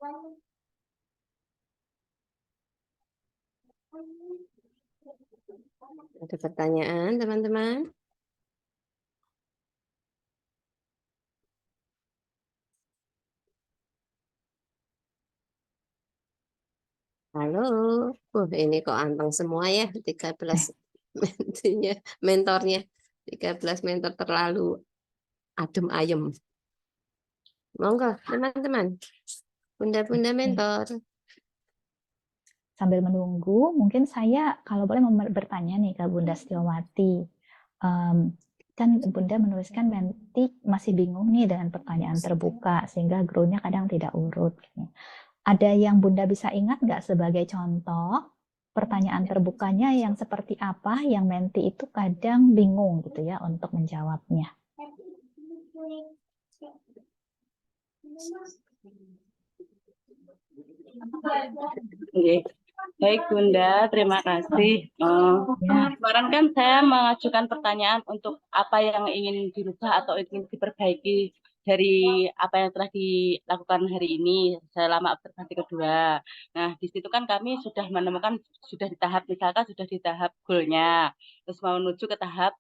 Ada pertanyaan, teman-teman? Halo, ini kok anteng semua ya, 13 mentornya, 13 mentor terlalu adem ayem. Monggo, teman-teman, bunda-bunda mentor. Sambil menunggu, mungkin saya kalau boleh bertanya nih ke Bunda Setiawati. Kan Bunda menuliskan Menti masih bingung nih dengan pertanyaan terbuka, sehingga grow-nya kadang tidak urut. Ada yang Bunda bisa ingat nggak sebagai contoh pertanyaan terbukanya yang seperti apa yang Menti itu kadang bingung gitu ya untuk menjawabnya? Oke. Baik Bunda, terima kasih. Kemarin kan saya mengajukan pertanyaan untuk apa yang ingin dirubah atau ingin diperbaiki dari apa yang telah dilakukan hari ini selama observasi kedua. Nah, di situ kan kami sudah menemukan, sudah di tahap, misalkan sudah di tahap goalnya, terus mau menuju ke tahap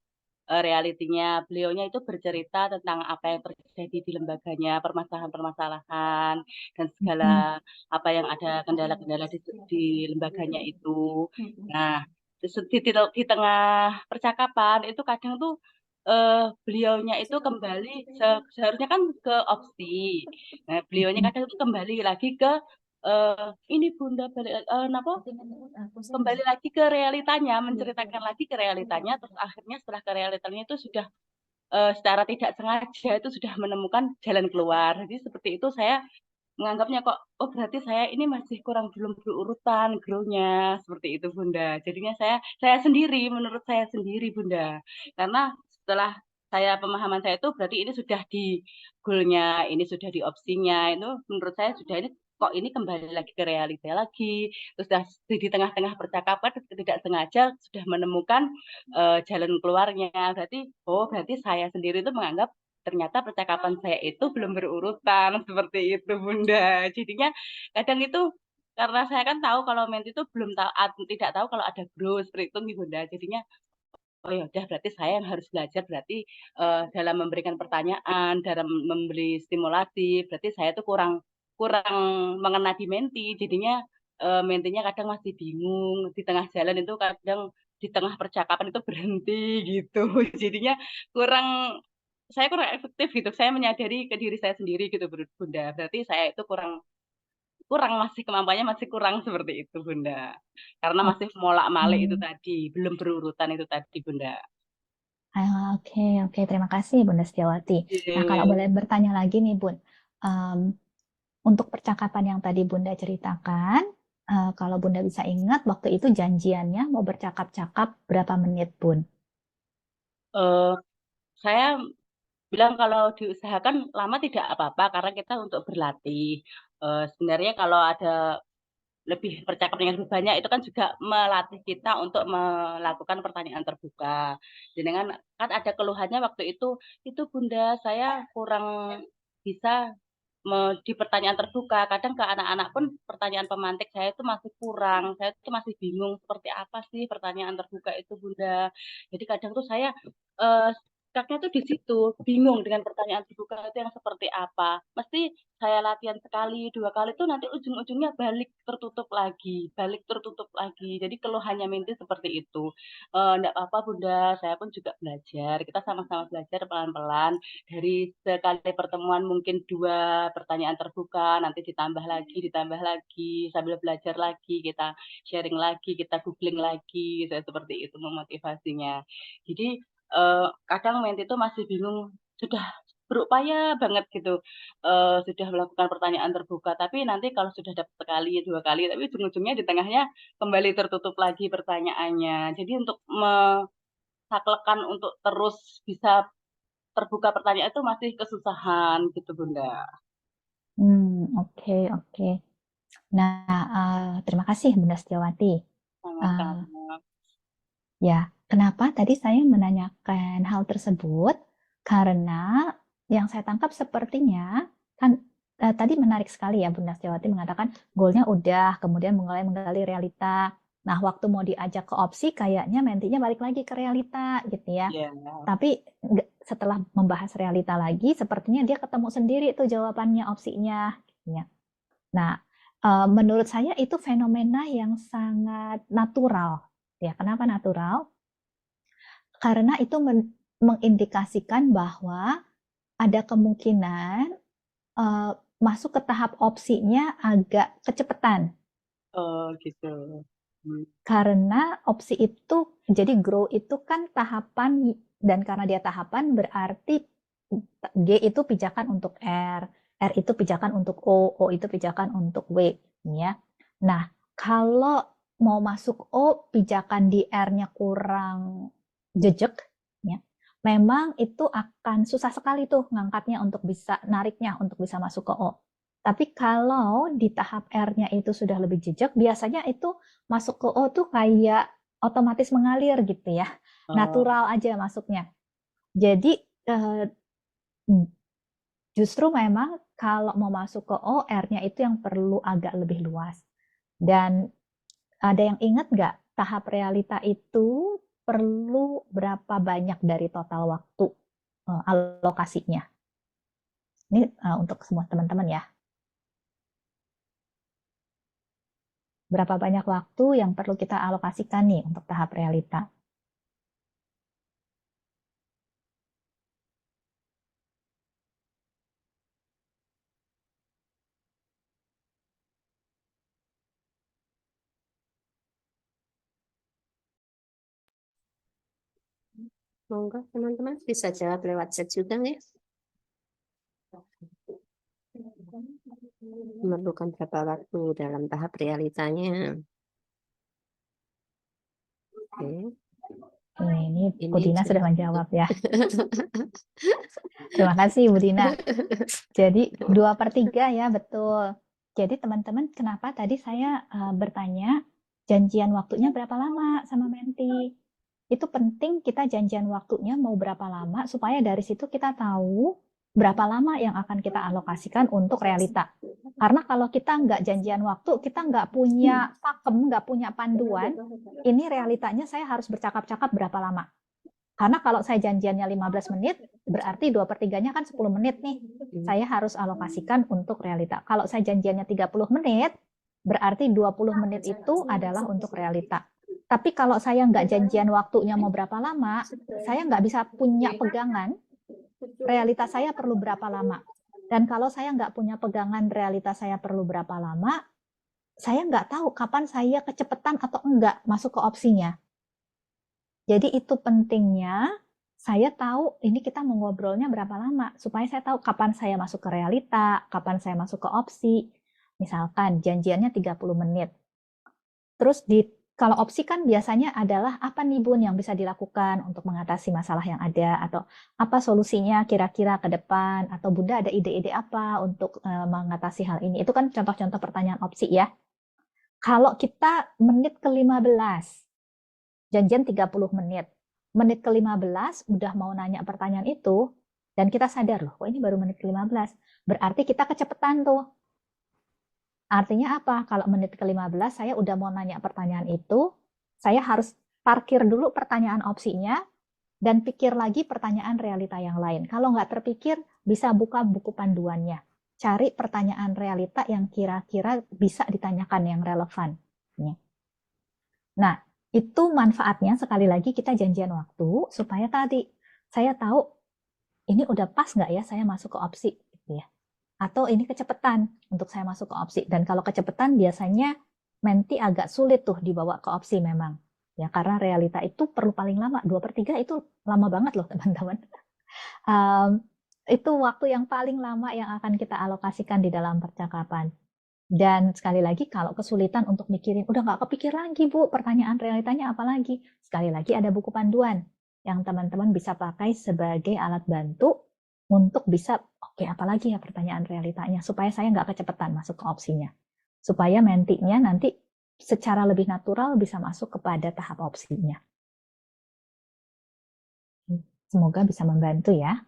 realitinya. Beliaunya itu bercerita tentang apa yang terjadi di lembaganya, permasalahan-permasalahan, dan segala apa yang ada kendala-kendala di lembaganya itu. Nah, di tengah percakapan itu kadang tuh beliaunya itu kembali seharusnya kan ke opsi. Nah, beliaunya kadang tuh kembali lagi ke ini Bunda kembali lagi ke realitanya, menceritakan lagi ke realitanya, terus akhirnya setelah ke realitanya itu sudah secara tidak sengaja itu sudah menemukan jalan keluar. Jadi seperti itu saya menganggapnya kok, oh berarti saya ini masih kurang belum berurutan grow-nya, seperti itu Bunda. Jadinya saya sendiri, menurut saya sendiri Bunda. Karena setelah pemahaman saya itu berarti ini sudah di goal-nya, ini sudah di opsinya, itu menurut saya sudah ini kok ini kembali lagi ke realita lagi, terus sudah di tengah-tengah percakapan tidak sengaja sudah menemukan jalan keluarnya. Berarti saya sendiri itu menganggap ternyata percakapan saya itu belum berurutan seperti itu Bunda. Jadinya kadang itu karena saya kan tahu kalau Menti itu belum tahu, tidak tahu kalau ada grow seperti itu nih Bunda. Jadinya oh ya udah berarti saya yang harus belajar berarti dalam memberikan pertanyaan, dalam memberi stimulasi, berarti saya tuh kurang kurang mengena di Menti. Jadinya Mentinya kadang masih bingung di tengah jalan itu kadang di tengah percakapan itu berhenti gitu. Jadinya kurang saya kurang efektif gitu. Saya menyadari ke diri saya sendiri gitu Bunda. Berarti saya itu kurang kurang masih kemampuannya masih kurang seperti itu Bunda. Karena masih molak-malik itu tadi, belum berurutan itu tadi Bunda. Oke, terima kasih Bunda Setiawati. Nah, kalau boleh bertanya lagi nih Bun, untuk percakapan yang tadi Bunda ceritakan, kalau Bunda bisa ingat waktu itu janjiannya mau bercakap-cakap berapa menit Bun? Saya bilang kalau diusahakan lama tidak apa-apa karena kita untuk berlatih. Sebenarnya kalau ada lebih percakapan yang lebih banyak itu kan juga melatih kita untuk melakukan pertanyaan terbuka. Dengan kan ada keluhannya waktu itu Bunda saya kurang bisa di pertanyaan terbuka. Kadang ke anak-anak pun pertanyaan pemantik saya itu masih kurang. Saya itu masih bingung seperti apa sih pertanyaan terbuka itu Bunda. Jadi kadang tuh saya stucknya tuh di situ, bingung dengan pertanyaan terbuka itu yang seperti apa. Mesti saya latihan sekali, 2 kali tuh nanti ujung-ujungnya balik tertutup lagi. Jadi keluhannya Minti seperti itu. Enggak apa-apa Bunda, saya pun juga belajar. Kita sama-sama belajar pelan-pelan. Dari sekali pertemuan mungkin 2 pertanyaan terbuka, nanti ditambah lagi, sambil belajar lagi, kita sharing lagi, kita googling lagi, gitu, seperti itu memotivasinya. Jadi kadang Menti itu masih bingung, sudah berupaya banget gitu, sudah melakukan pertanyaan terbuka, tapi nanti kalau sudah dapat sekali, 2 kali, tapi ujung-ujungnya di tengahnya kembali tertutup lagi pertanyaannya. Jadi untuk menaklukkan untuk terus bisa terbuka pertanyaan itu masih kesusahan gitu Bunda. Oke. Nah, terima kasih Bunda Setiawati. Sama-sama. Ya, kenapa tadi saya menanyakan hal tersebut? Karena yang saya tangkap sepertinya kan tadi menarik sekali ya Bunda Setiawati mengatakan goalnya udah, kemudian mulai menggali realita. Nah, waktu mau diajak ke opsi, kayaknya mentinya balik lagi ke realita gitu ya. Iya. Tapi setelah membahas realita lagi, sepertinya dia ketemu sendiri tuh jawabannya, opsinya. Gitu ya. Nah, menurut saya itu fenomena yang sangat natural. Ya, kenapa natural? Karena itu mengindikasikan bahwa ada kemungkinan masuk ke tahap opsinya agak kecepatan. Oh, gitu. Karena opsi itu, jadi grow itu kan tahapan, dan karena dia tahapan berarti G itu pijakan untuk R itu pijakan untuk O itu pijakan untuk W. Ya. Nah, kalau mau masuk O, pijakan di R-nya kurang jejak, ya, memang itu akan susah sekali tuh ngangkatnya untuk bisa, nariknya untuk bisa masuk ke O. Tapi kalau di tahap R-nya itu sudah lebih jejak, biasanya itu masuk ke O tuh kayak otomatis mengalir gitu ya. Natural aja masuknya. Jadi justru memang kalau mau masuk ke O, R-nya itu yang perlu agak lebih luas. Dan ada yang ingat nggak, tahap realita itu perlu berapa banyak dari total waktu alokasinya? Ini untuk semua teman-teman ya. Berapa banyak waktu yang perlu kita alokasikan nih untuk tahap realita? Monggo teman-teman bisa jawab lewat chat juga ya. Memerlukan berapa waktu dalam tahap realitanya? Oke. Ini Ini Bu Dina sudah juga. menjawab ya. Terima kasih Bu Dina. Jadi 2/3 ya, betul. Jadi teman-teman, kenapa tadi saya bertanya janjian waktunya berapa lama sama Menti? Itu penting kita janjian waktunya mau berapa lama supaya dari situ kita tahu berapa lama yang akan kita alokasikan untuk realita. Karena kalau kita nggak janjian waktu, kita nggak punya pakem, nggak punya panduan, ini realitanya saya harus bercakap-cakap berapa lama. Karena kalau saya janjiannya 15 menit, berarti 2/3-nya kan 10 menit nih. Saya harus alokasikan untuk realita. Kalau saya janjiannya 30 menit, berarti 20 menit itu adalah untuk realita. Tapi kalau saya nggak janjian waktunya mau berapa lama, saya nggak bisa punya pegangan realita saya perlu berapa lama. Dan kalau saya nggak punya pegangan realita saya perlu berapa lama, saya nggak tahu kapan saya kecepatan atau enggak masuk ke opsinya. Jadi itu pentingnya saya tahu ini kita mau ngobrolnya berapa lama, supaya saya tahu kapan saya masuk ke realita, kapan saya masuk ke opsi. Misalkan janjiannya 30 menit. Terus kalau opsi kan biasanya adalah apa nih Bun yang bisa dilakukan untuk mengatasi masalah yang ada, atau apa solusinya kira-kira ke depan, atau Bunda ada ide-ide apa untuk mengatasi hal ini. Itu kan contoh-contoh pertanyaan opsi ya. Kalau kita menit ke-15, janjian 30 menit. Menit ke-15 udah mau nanya pertanyaan itu, dan kita sadar loh, kok ini baru menit ke-15. Berarti kita kecepatan tuh. Artinya apa? Kalau menit ke-15 saya udah mau nanya pertanyaan itu, saya harus parkir dulu pertanyaan opsinya, dan pikir lagi pertanyaan realita yang lain. Kalau nggak terpikir, bisa buka buku panduannya. Cari pertanyaan realita yang kira-kira bisa ditanyakan yang relevan. Nah, itu manfaatnya sekali lagi kita janjian waktu, supaya tadi saya tahu ini udah pas nggak ya saya masuk ke opsi. Gitu ya. Atau ini kecepatan untuk saya masuk ke opsi. Dan kalau kecepatan biasanya Menti agak sulit tuh dibawa ke opsi memang. Ya, karena realita itu perlu paling lama. 2/3 itu lama banget loh teman-teman. Itu waktu yang paling lama yang akan kita alokasikan di dalam percakapan. Dan sekali lagi kalau kesulitan untuk mikirin, udah nggak kepikir lagi Bu, pertanyaan realitanya apa lagi? Sekali lagi ada buku panduan yang teman-teman bisa pakai sebagai alat bantu untuk bisa, oke, apalagi ya pertanyaan realitanya, supaya saya nggak kecepatan masuk ke opsinya. Supaya mentinya nanti secara lebih natural bisa masuk kepada tahap opsinya. Semoga bisa membantu ya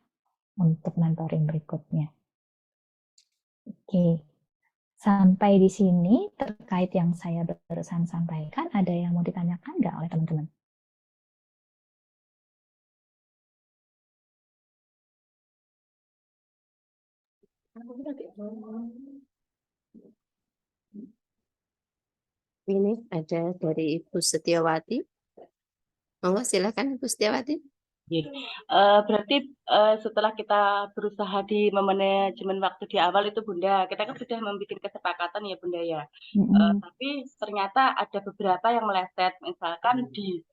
untuk mentoring berikutnya. Oke. Oke, sampai di sini terkait yang saya barusan sampaikan, ada yang mau ditanyakan nggak oleh teman-teman? Ini ada dari Ibu Setiawati. Monggo silakan Ibu Setiawati. Iya. Berarti setelah kita berusaha di memanajemen waktu di awal itu Bunda, kita kan sudah membuat kesepakatan ya Bunda ya. Tapi ternyata ada beberapa yang meleset, misalkan di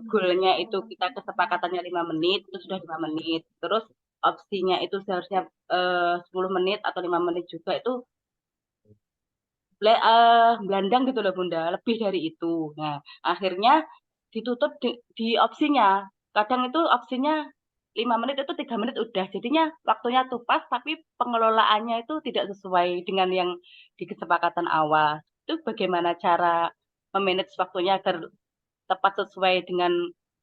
goalnya itu kita kesepakatannya 5 menit, itu sudah 5 menit. Terus opsinya itu seharusnya 10 menit atau 5 menit juga itu belandang gitu loh Bunda, lebih dari itu. Nah, akhirnya ditutup di opsinya. Kadang itu opsinya 5 menit itu 3 menit udah. Jadinya waktunya tuh pas, tapi pengelolaannya itu tidak sesuai dengan yang di kesepakatan awal. Itu bagaimana cara memanage waktunya agar tepat sesuai dengan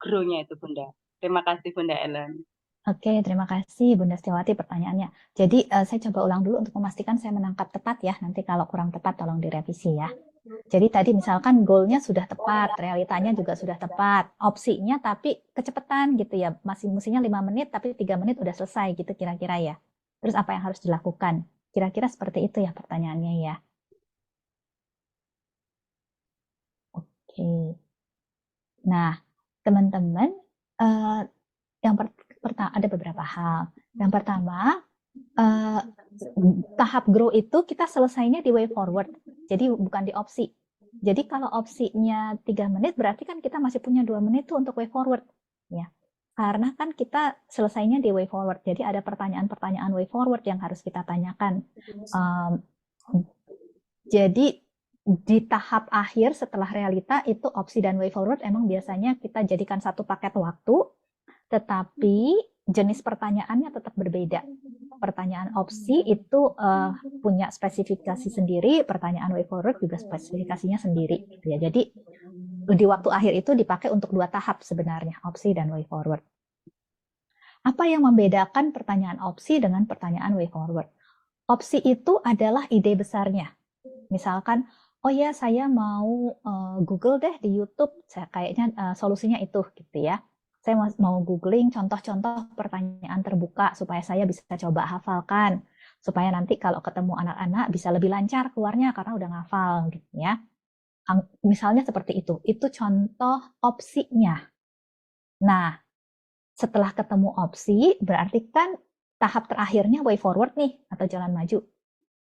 grow-nya itu Bunda. Terima kasih Bunda Ellen. Oke, terima kasih Bunda Setiawati pertanyaannya. Jadi saya coba ulang dulu untuk memastikan saya menangkap tepat ya. Nanti kalau kurang tepat tolong direvisi ya. Jadi tadi misalkan goalnya sudah tepat, realitanya juga sudah tepat, opsinya tapi kecepatan gitu ya. Masih mestinya 5 menit tapi 3 menit udah selesai gitu kira-kira ya. Terus apa yang harus dilakukan? Kira-kira seperti itu ya pertanyaannya ya. Oke. Nah, teman-teman, yang ada beberapa hal. Yang pertama, tahap grow itu kita selesainya di way forward, jadi bukan di opsi. Jadi kalau opsinya 3 menit, berarti kan kita masih punya 2 menit tuh untuk way forward. Ya. Karena kan kita selesainya di way forward, jadi ada pertanyaan-pertanyaan way forward yang harus kita tanyakan. Jadi di tahap akhir setelah realita itu opsi dan way forward emang biasanya kita jadikan satu paket waktu, tetapi jenis pertanyaannya tetap berbeda. Pertanyaan opsi itu punya spesifikasi sendiri, pertanyaan way forward juga spesifikasinya sendiri. Gitu ya. Jadi di waktu akhir itu dipakai untuk 2 tahap sebenarnya, opsi dan way forward. Apa yang membedakan pertanyaan opsi dengan pertanyaan way forward? Opsi itu adalah ide besarnya. Misalkan, oh ya saya mau Google deh di YouTube, kayaknya solusinya itu gitu ya. Saya mau googling contoh-contoh pertanyaan terbuka supaya saya bisa coba hafalkan, supaya nanti kalau ketemu anak-anak bisa lebih lancar keluarnya karena udah ngafal gitu ya. Misalnya seperti itu contoh opsinya. Nah, setelah ketemu opsi, berarti kan tahap terakhirnya way forward nih, atau jalan maju.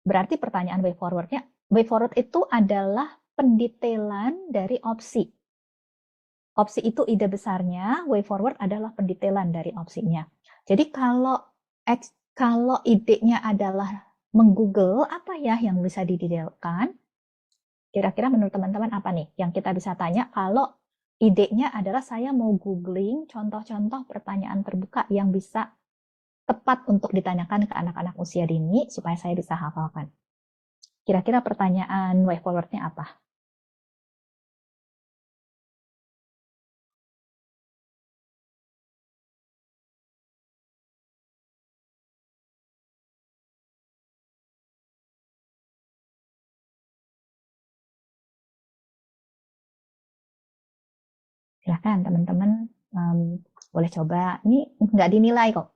Berarti pertanyaan way forward itu adalah pendetailan dari opsi. Opsi itu ide besarnya, way forward adalah pendetailan dari opsinya. Jadi kalau idenya adalah menggoogle apa ya yang bisa didetailkan, kira-kira menurut teman-teman apa nih yang kita bisa tanya kalau idenya adalah saya mau googling contoh-contoh pertanyaan terbuka yang bisa tepat untuk ditanyakan ke anak-anak usia dini supaya saya bisa hafalkan. Kira-kira pertanyaan way forward-nya apa? Silahkan teman-teman boleh coba. Ini nggak dinilai kok.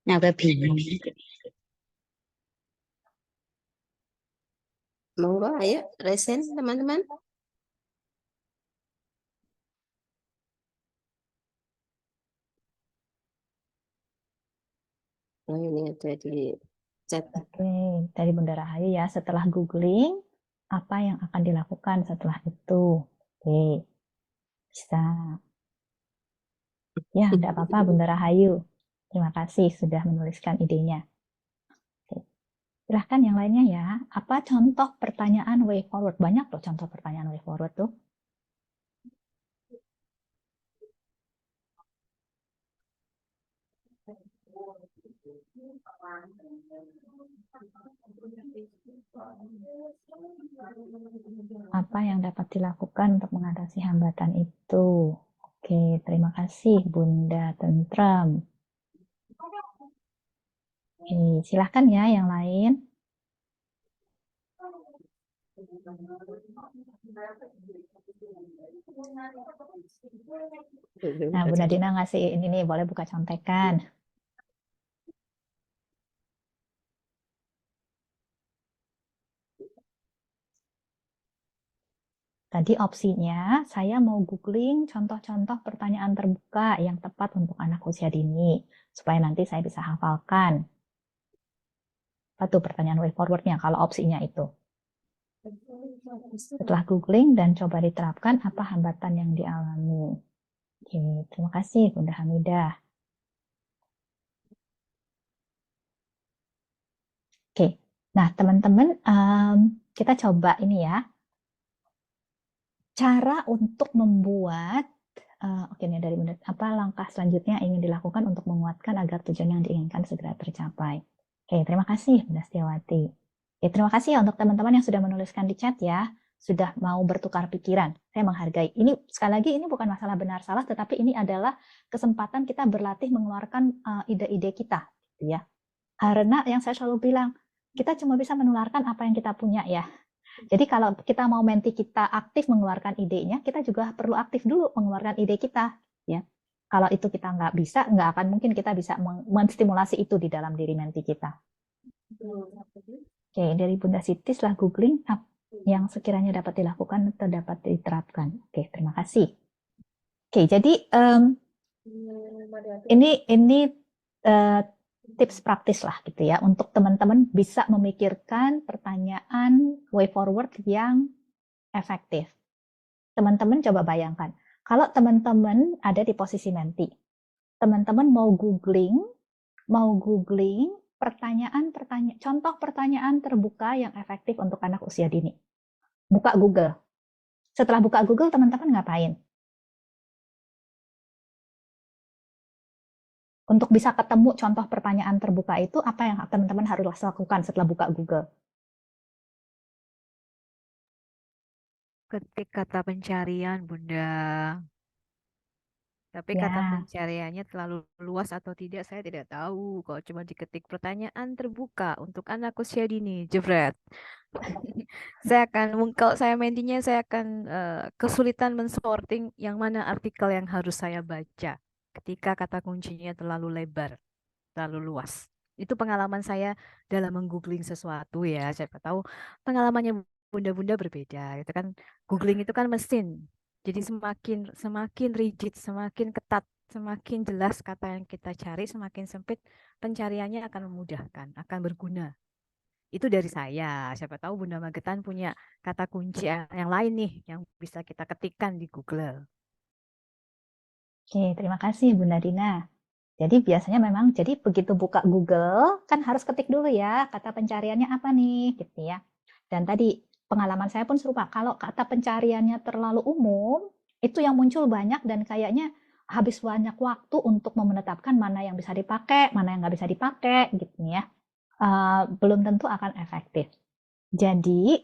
Agak bingung. Monggo, ayo resen teman-teman. Oh, ini ada di chat. Oke, dari Bunda Rahayu ya. Setelah googling, apa yang akan dilakukan setelah itu? Oke, bisa. Ya, tidak apa-apa Bunda Rahayu. Terima kasih sudah menuliskan idenya. Oke. Silahkan yang lainnya ya. Apa contoh pertanyaan way forward? Banyak loh contoh pertanyaan way forward tuh. Apa yang dapat dilakukan untuk mengatasi hambatan itu? Oke, terima kasih Bunda Tentrem. Silahkan ya yang lain. Nah, Bunda Dina ngasih ini nih, boleh buka contekan. Tadi opsinya, saya mau googling contoh-contoh pertanyaan terbuka yang tepat untuk anak usia dini, supaya nanti saya bisa hafalkan. Apa tuh pertanyaan way forward-nya kalau opsinya itu? Setelah googling dan coba diterapkan, apa hambatan yang dialami? Oke, terima kasih Bunda Hamidah. Oke, nah teman-teman, kita coba ini ya. Cara untuk membuat, oke nih dari Bunda, apa langkah selanjutnya ingin dilakukan untuk menguatkan agar tujuan yang diinginkan segera tercapai. Oke, terima kasih Bunda Setiawati. Oke, terima kasih ya untuk teman-teman yang sudah menuliskan di chat ya, sudah mau bertukar pikiran. Saya menghargai. Ini sekali lagi ini bukan masalah benar salah, tetapi ini adalah kesempatan kita berlatih mengeluarkan ide-ide kita, gitu ya. Karena yang saya selalu bilang, kita cuma bisa menularkan apa yang kita punya ya. Jadi kalau kita mau menti kita aktif mengeluarkan idenya, kita juga perlu aktif dulu mengeluarkan ide kita, ya. Kalau itu kita nggak bisa, nggak akan mungkin kita bisa menstimulasi itu di dalam diri menti kita. Oke, dari Bunda Siti setelah googling yang sekiranya dapat dilakukan atau dapat diterapkan. Oke, terima kasih. Oke, jadi ini tips praktis lah gitu ya untuk teman-teman bisa memikirkan pertanyaan way forward yang efektif. Teman-teman coba bayangkan, kalau teman-teman ada di posisi menti, teman-teman mau googling contoh pertanyaan terbuka yang efektif untuk anak usia dini. Buka Google. Setelah buka Google, teman-teman ngapain? Untuk bisa ketemu contoh pertanyaan terbuka itu, apa yang teman-teman harus lakukan setelah buka Google? Ketik kata pencarian, Bunda. Tapi kata Ya, pencariannya terlalu luas atau tidak, saya tidak tahu. Kalau cuma diketik pertanyaan terbuka untuk anak usia dini, jebret. Kalau saya mentinya, saya akan kesulitan mensorting yang mana artikel yang harus saya baca. Ketika kata kuncinya terlalu lebar, terlalu luas. Itu pengalaman saya dalam menggoogling sesuatu ya. Siapa tahu pengalamannya bunda-bunda berbeda. Itu kan googling itu kan mesin. Jadi semakin rigid, semakin ketat, semakin jelas kata yang kita cari, semakin sempit pencariannya akan memudahkan, akan berguna. Itu dari saya. Siapa tahu Bunda Magetan punya kata kunci yang lain nih yang bisa kita ketikkan di Google. oke, terima kasih Bunda Dina. Jadi biasanya memang, jadi begitu buka Google, kan harus ketik dulu ya, kata pencariannya apa nih, gitu ya. Dan tadi pengalaman saya pun serupa, kalau kata pencariannya terlalu umum, itu yang muncul banyak dan kayaknya habis banyak waktu untuk menetapkan mana yang bisa dipakai, mana yang nggak bisa dipakai, gitu ya. Belum tentu akan efektif. Jadi,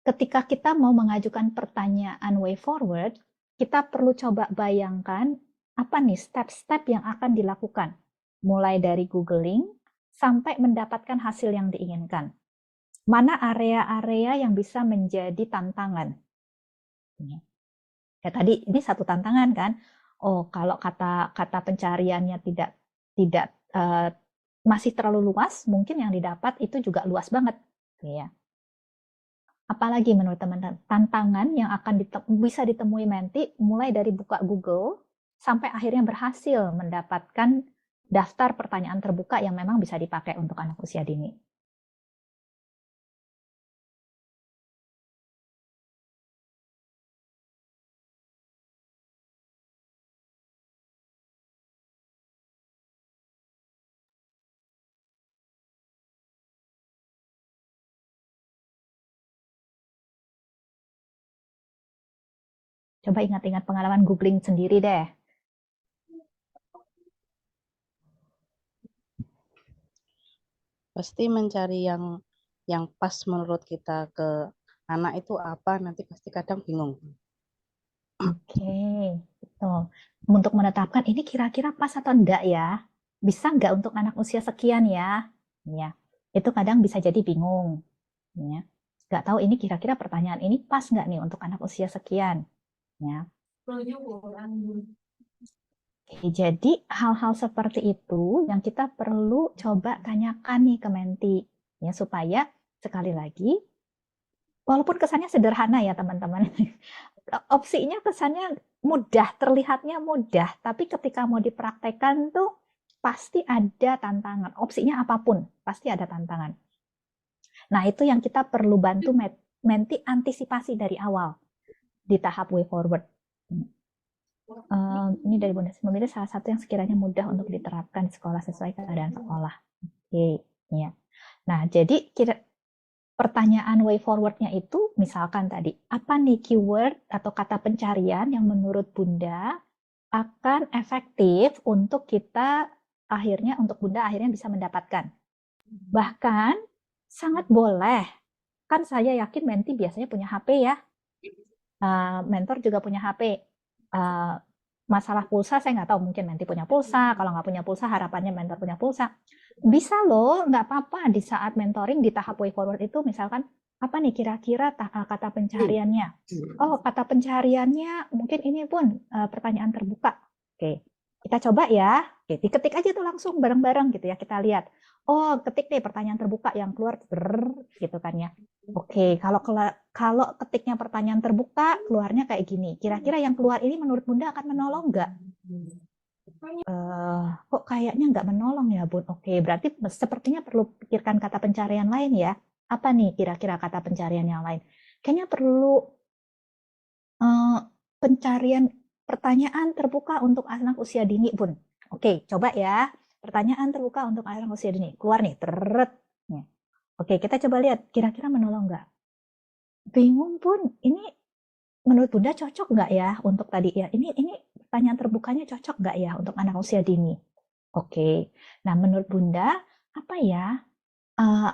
ketika kita mau mengajukan pertanyaan way forward, kita perlu coba bayangkan apa nih step-step yang akan dilakukan. Mulai dari googling sampai mendapatkan hasil yang diinginkan. Mana area-area yang bisa menjadi tantangan. Ya tadi ini satu tantangan kan. Oh, kalau kata pencariannya tidak masih terlalu luas, mungkin yang didapat itu juga luas banget, ya. Apalagi menurut teman-teman tantangan yang akan bisa ditemui menti mulai dari buka Google sampai akhirnya berhasil mendapatkan daftar pertanyaan terbuka yang memang bisa dipakai untuk anak usia dini. Coba ingat-ingat pengalaman googling sendiri deh. Pasti mencari yang pas menurut kita ke anak itu apa, nanti pasti kadang bingung. Oke, betul. Untuk menetapkan ini kira-kira pas atau enggak ya? Bisa enggak untuk anak usia sekian ya? ya. Itu kadang bisa jadi bingung, ya. Nggak tahu ini kira-kira pertanyaan ini pas nggak nih untuk anak usia sekian, ya. Oke, jadi hal-hal seperti itu yang kita perlu coba tanyakan nih ke Menti, ya, supaya sekali lagi, walaupun kesannya sederhana ya teman-teman, opsinya kesannya mudah, terlihatnya mudah, tapi ketika mau dipraktekkan tuh pasti ada tantangan. Opsinya apapun, pasti ada tantangan. Nah, itu yang kita perlu bantu Menti antisipasi dari awal di tahap way forward. Ini dari Bunda memilih salah satu yang sekiranya mudah untuk diterapkan di sekolah sesuai keadaan sekolah. Oke, ya. Nah, jadi pertanyaan way forward-nya itu misalkan tadi, apa nih keyword atau kata pencarian yang menurut Bunda akan efektif untuk Bunda akhirnya bisa mendapatkan. Bahkan sangat boleh, kan saya yakin Menti biasanya punya HP ya, mentor juga punya HP. Masalah pulsa saya nggak tahu, mungkin Menti punya pulsa, kalau nggak punya pulsa harapannya mentor punya pulsa. Bisa loh, nggak apa-apa di saat mentoring di tahap way forward itu misalkan apa nih kira-kira kata pencariannya. Oh, kata pencariannya mungkin ini pun pertanyaan terbuka. Oke, kita coba ya. Oke, diketik aja tuh langsung bareng-bareng gitu ya, kita lihat. Oh, ketik nih pertanyaan terbuka yang keluar gitu kan ya. Oke, kalau ketiknya pertanyaan terbuka, keluarnya kayak gini. Kira-kira yang keluar ini menurut Bunda akan menolong nggak? Kok kayaknya nggak menolong ya, Bun? Oke, berarti sepertinya perlu pikirkan kata pencarian lain ya. Apa nih kira-kira kata pencarian yang lain? Kayaknya perlu pencarian pertanyaan terbuka untuk anak usia dini, Bun. Oke, coba ya. Pertanyaan terbuka untuk anak usia dini. Keluar nih, teret. Oke, kita coba lihat, kira-kira menolong nggak? Bingung pun, ini menurut Bunda cocok nggak ya untuk tadi ya? Ini pertanyaan terbukanya cocok nggak ya untuk anak usia dini? Oke, nah menurut Bunda, apa ya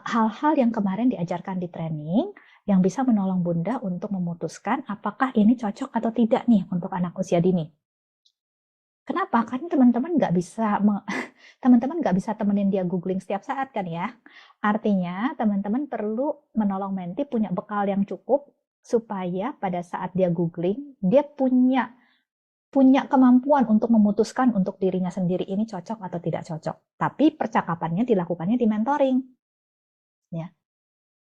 hal-hal yang kemarin diajarkan di training yang bisa menolong Bunda untuk memutuskan apakah ini cocok atau tidak nih untuk anak usia dini? Kenapa? Karena teman-teman nggak bisa temenin dia googling setiap saat kan ya. Artinya teman-teman perlu menolong Menti punya bekal yang cukup supaya pada saat dia googling dia punya kemampuan untuk memutuskan untuk dirinya sendiri ini cocok atau tidak cocok. Tapi percakapannya dilakukannya di mentoring. Ya.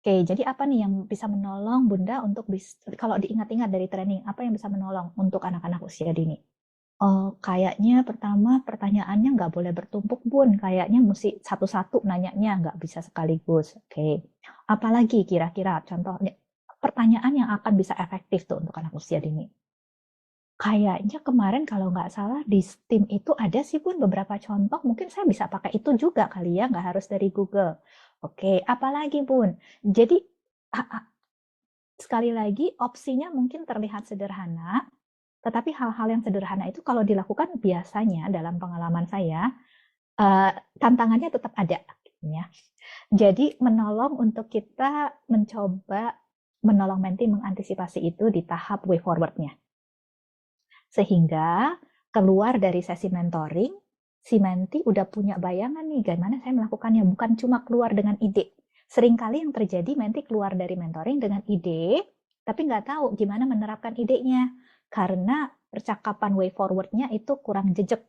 Oke, jadi apa nih yang bisa menolong Bunda untuk kalau diingat-ingat dari training, apa yang bisa menolong untuk anak-anak usia dini? Kayaknya pertama pertanyaannya nggak boleh bertumpuk, Bun. Kayaknya mesti satu-satu nanyanya, nggak bisa sekaligus. Oke. Apalagi kira-kira contohnya pertanyaan yang akan bisa efektif tuh untuk anak usia dini? Kayaknya kemarin kalau nggak salah di Steam itu ada sih Bun beberapa contoh. Mungkin saya bisa pakai itu juga kali ya, nggak harus dari Google. Oke, apalagi Bun? Jadi sekali lagi opsinya mungkin terlihat sederhana, tetapi hal-hal yang sederhana itu kalau dilakukan biasanya dalam pengalaman saya, tantangannya tetap ada. Ya. Jadi menolong untuk kita mencoba menolong Menti mengantisipasi itu di tahap way forward-nya. Sehingga keluar dari sesi mentoring, si Menti udah punya bayangan nih gimana saya melakukannya. Bukan cuma keluar dengan ide. Seringkali yang terjadi Menti keluar dari mentoring dengan ide, tapi nggak tahu gimana menerapkan idenya. Karena percakapan way forward-nya itu kurang jejak.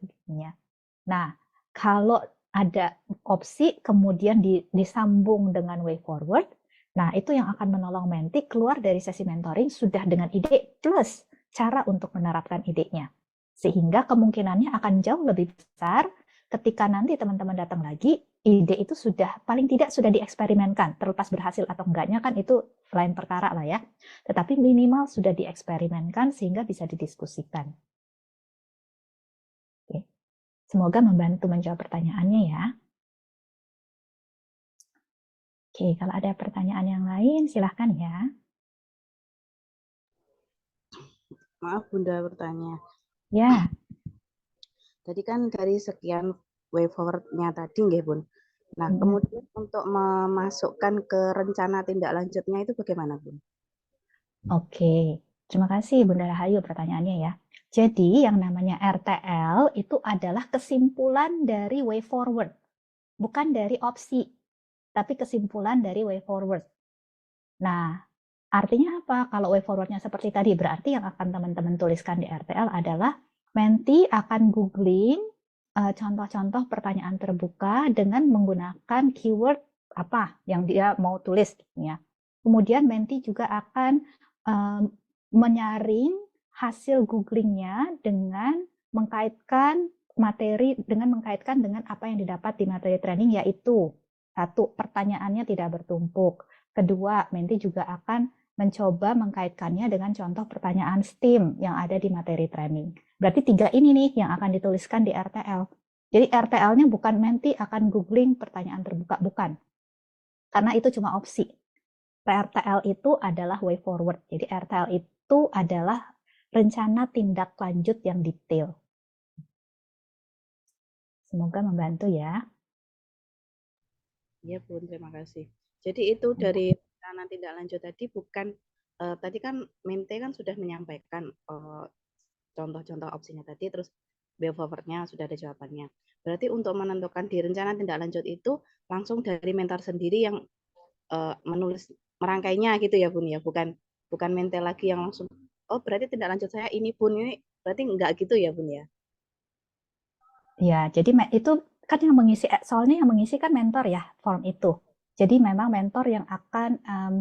Nah, kalau ada opsi kemudian disambung dengan way forward, nah itu yang akan menolong Menti keluar dari sesi mentoring sudah dengan ide plus cara untuk menerapkan idenya. Sehingga kemungkinannya akan jauh lebih besar ketika nanti teman-teman datang lagi, ide itu sudah paling tidak sudah dieksperimenkan. Terlepas berhasil atau enggaknya kan itu lain perkara lah ya. Tetapi minimal sudah dieksperimenkan sehingga bisa didiskusikan. Oke. Semoga membantu menjawab pertanyaannya ya. Oke, kalau ada pertanyaan yang lain silahkan ya. Maaf Bunda bertanya. Ya. Tadi kan dari sekian way forward-nya tadi nggih Bun. Nah, kemudian untuk memasukkan ke rencana tindak lanjutnya itu bagaimana Bun? Oke, terima kasih Bunda Rahayu pertanyaannya ya. Jadi yang namanya RTL itu adalah kesimpulan dari way forward, bukan dari opsi. tapi kesimpulan dari way forward. Nah, artinya apa? Kalau way forward-nya seperti tadi, berarti yang akan teman-teman tuliskan di RTL adalah menti akan googling contoh-contoh pertanyaan terbuka dengan menggunakan keyword apa yang dia mau tulis, ya. Kemudian menti juga akan menyaring hasil googlingnya dengan mengkaitkan materi, dengan mengkaitkan dengan apa yang didapat di materi training, yaitu satu, pertanyaannya tidak bertumpuk. Kedua, menti juga akan mencoba mengkaitkannya dengan contoh pertanyaan STEAM yang ada di materi training. Berarti 3 ini nih yang akan dituliskan di RTL. Jadi RTL-nya bukan menti akan googling pertanyaan terbuka, bukan. Karena itu cuma opsi. RTL itu adalah way forward. Jadi RTL itu adalah rencana tindak lanjut yang detail. Semoga membantu ya. Iya Bun, terima kasih. Jadi itu dari rencana tindak lanjut tadi bukan tadi kan Mente kan sudah menyampaikan contoh-contoh opsinya tadi, terus way forward-nya sudah ada jawabannya. Berarti untuk menentukan di rencana tindak lanjut itu langsung dari mentor sendiri yang menulis merangkainya gitu ya Bun ya, bukan Mente lagi yang langsung oh berarti tindak lanjut saya ini Bun, ini berarti enggak gitu ya Bun ya. Ya, jadi itu kan yang mengisi, soalnya yang mengisi kan mentor ya, form itu. Jadi memang mentor yang akan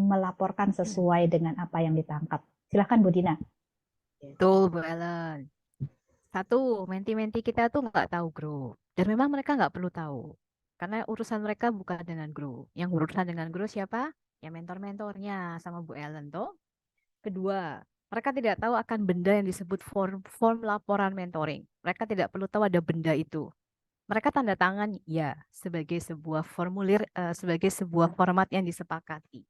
melaporkan sesuai dengan apa yang ditangkap. Silahkan Bu Dina. Betul, Bu Ellen. Satu, menti-menti kita tuh nggak tahu grup. Dan memang mereka nggak perlu tahu. Karena urusan mereka bukan dengan grup. Yang berurusan dengan grup siapa? Ya mentor-mentornya sama Bu Ellen tuh. Kedua, mereka tidak tahu akan benda yang disebut form laporan mentoring. Mereka tidak perlu tahu ada benda itu. Mereka tanda tangan ya sebagai sebuah formulir, sebagai sebuah format yang disepakati.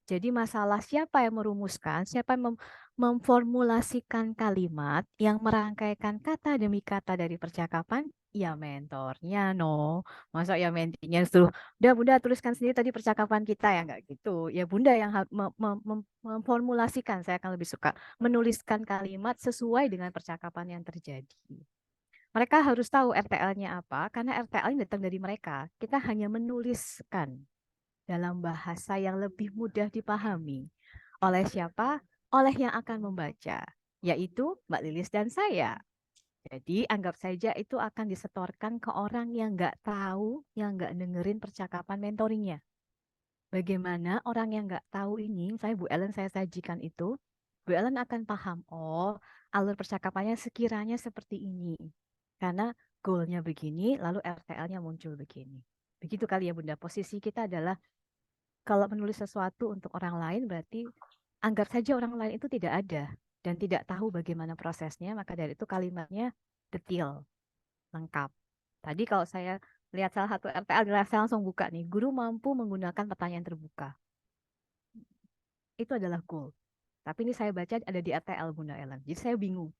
Jadi masalah siapa yang merumuskan, siapa yang memformulasikan kalimat yang merangkaikan kata demi kata dari percakapan, ya mentornya no. Masa ya mentinya suruh, udah Bunda tuliskan sendiri tadi percakapan kita ya nggak gitu. Ya Bunda yang memformulasikan, saya akan lebih suka menuliskan kalimat sesuai dengan percakapan yang terjadi. Mereka harus tahu RTL-nya apa, karena RTL-nya datang dari mereka. Kita hanya menuliskan dalam bahasa yang lebih mudah dipahami. Oleh siapa? Oleh yang akan membaca, yaitu Mbak Lilis dan saya. Jadi anggap saja itu akan disetorkan ke orang yang nggak tahu, yang nggak dengerin percakapan mentoringnya. Bagaimana orang yang nggak tahu ini, saya Bu Ellen saya sajikan itu, Bu Ellen akan paham, oh alur percakapannya sekiranya seperti ini. Karena goalnya begini, lalu RTL-nya muncul begini. Begitu kali ya Bunda, posisi kita adalah kalau menulis sesuatu untuk orang lain berarti anggap saja orang lain itu tidak ada dan tidak tahu bagaimana prosesnya, maka dari itu kalimatnya detail, lengkap. Tadi kalau saya lihat salah satu RTL, saya langsung buka nih, guru mampu menggunakan pertanyaan terbuka. Itu adalah goal. Tapi ini saya baca ada di RTL Bunda Ellen. Jadi saya bingung.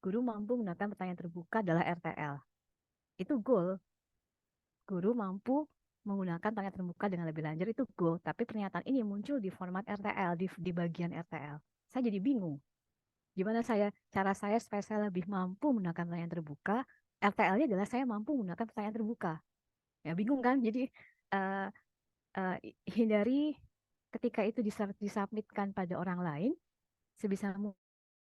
Guru mampu menggunakan pertanyaan terbuka adalah RTL. Itu goal. Guru mampu menggunakan pertanyaan terbuka dengan lebih lanjut itu goal. Tapi pernyataan ini muncul di format RTL, di bagian RTL. Saya jadi bingung. Gimana cara saya supaya saya lebih mampu menggunakan pertanyaan terbuka. RTL-nya adalah saya mampu menggunakan pertanyaan terbuka. Ya bingung kan? Jadi hindari ketika itu disubmitkan pada orang lain, sebisa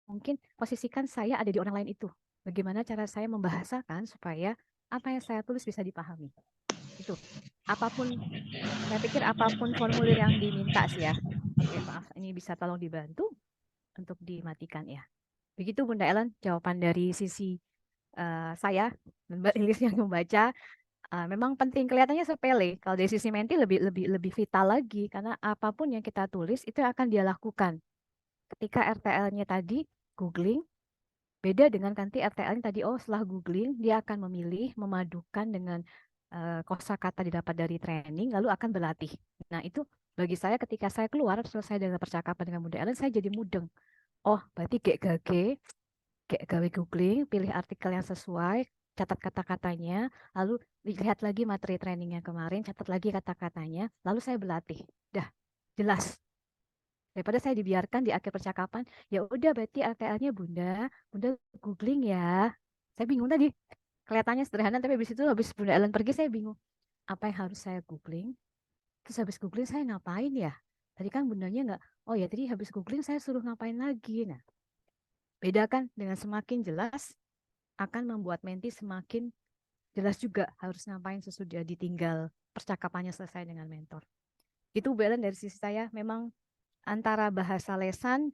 mungkin posisikan saya ada di orang lain itu. Bagaimana cara saya membahasakan supaya apa yang saya tulis bisa dipahami. Itu. Apapun, saya pikir apapun formulir yang diminta sih ya. Oke, maaf, ini bisa tolong dibantu untuk dimatikan ya. Begitu Bunda Ellen, jawaban dari sisi saya dan Mbak Lilis yang membaca. Memang penting, kelihatannya sepele. Kalau dari sisi menti lebih vital lagi karena apapun yang kita tulis itu akan dia lakukan. Ketika RTL-nya tadi googling, beda dengan nanti RTL-nya tadi setelah googling dia akan memilih memadukan dengan kosakata didapat dari training lalu akan berlatih. Nah, itu bagi saya ketika saya keluar selesai dengan percakapan dengan Bunda Ellen, saya jadi mudeng. Oh, berarti kayak gawe googling, pilih artikel yang sesuai, catat kata-katanya, lalu lihat lagi materi trainingnya kemarin, catat lagi kata-katanya, lalu saya berlatih. Dah, jelas. Daripada saya dibiarkan di akhir percakapan, ya udah berarti RTL-nya Bunda googling ya. Saya bingung tadi. Kelihatannya sederhana, tapi habis itu habis Bunda Ellen pergi saya bingung. Apa yang harus saya googling? Terus habis googling saya ngapain ya? Tadi kan bundanya nggak, oh ya tadi habis googling saya suruh ngapain lagi. Nah, beda kan dengan semakin jelas akan membuat menti semakin jelas juga harus ngapain sesudah ditinggal percakapannya selesai dengan mentor. Itu balance dari sisi saya memang antara bahasa lesan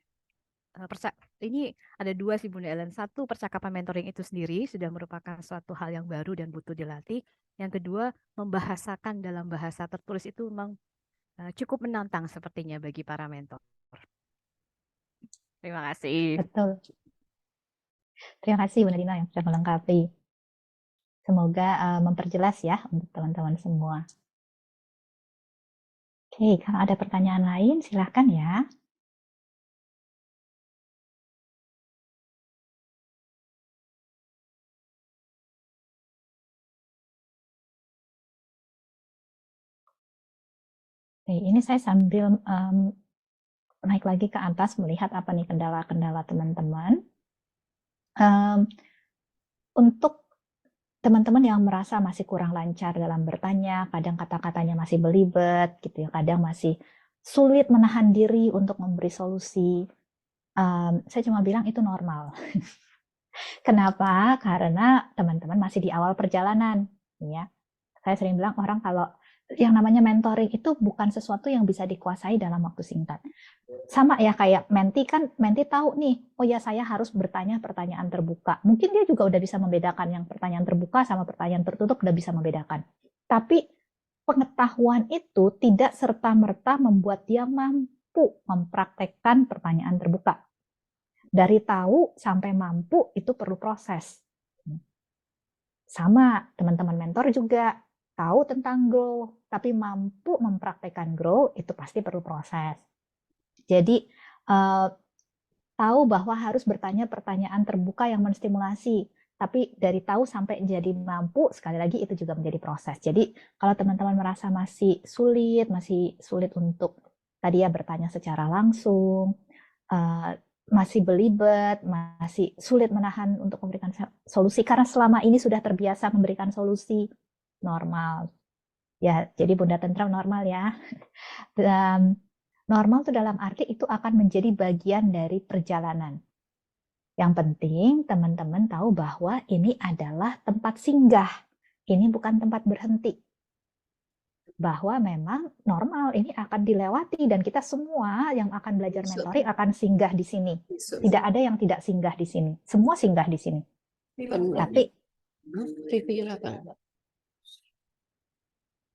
ini ada dua sih Bunda Ellen. Satu, percakapan mentoring itu sendiri sudah merupakan suatu hal yang baru dan butuh dilatih. Yang kedua, membahasakan dalam bahasa tertulis itu memang cukup menantang sepertinya bagi para mentor. Terima kasih. Betul. Terima kasih Bunda Dina yang sudah melengkapi. Semoga memperjelas ya untuk teman-teman semua. Oke, kalau ada pertanyaan lain silahkan ya. Oke, ini saya sambil naik lagi ke atas melihat apa nih kendala-kendala teman-teman. Untuk teman-teman yang merasa masih kurang lancar dalam bertanya, kadang kata-katanya masih belibet, gitu ya, kadang masih sulit menahan diri untuk memberi solusi. Saya cuma bilang itu normal. Kenapa? Karena teman-teman masih di awal perjalanan, ya. Saya sering bilang orang kalau yang namanya mentoring itu bukan sesuatu yang bisa dikuasai dalam waktu singkat. Sama ya kayak menti kan, menti tahu nih, oh ya saya harus bertanya pertanyaan terbuka. Mungkin dia juga udah bisa membedakan yang pertanyaan terbuka sama pertanyaan tertutup, udah bisa membedakan. Tapi pengetahuan itu tidak serta-merta membuat dia mampu mempraktekkan pertanyaan terbuka. Dari tahu sampai mampu itu perlu proses. Sama teman-teman mentor juga tahu tentang grow, tapi mampu mempraktekkan grow itu pasti perlu proses. Jadi tahu bahwa harus bertanya pertanyaan terbuka yang menstimulasi, tapi dari tahu sampai jadi mampu, sekali lagi itu juga menjadi proses. Jadi kalau teman-teman merasa masih sulit untuk tadi ya bertanya secara langsung, masih belibet, masih sulit menahan untuk memberikan solusi karena selama ini sudah terbiasa memberikan solusi, normal. Ya, jadi Bunda Tentram normal ya. Dan normal itu dalam arti itu akan menjadi bagian dari perjalanan. Yang penting teman-teman tahu bahwa ini adalah tempat singgah. Ini bukan tempat berhenti. Bahwa memang normal ini akan dilewati dan kita semua yang akan belajar mentoring akan singgah di sini. Tidak ada yang tidak singgah di sini. Semua singgah di sini. Tapi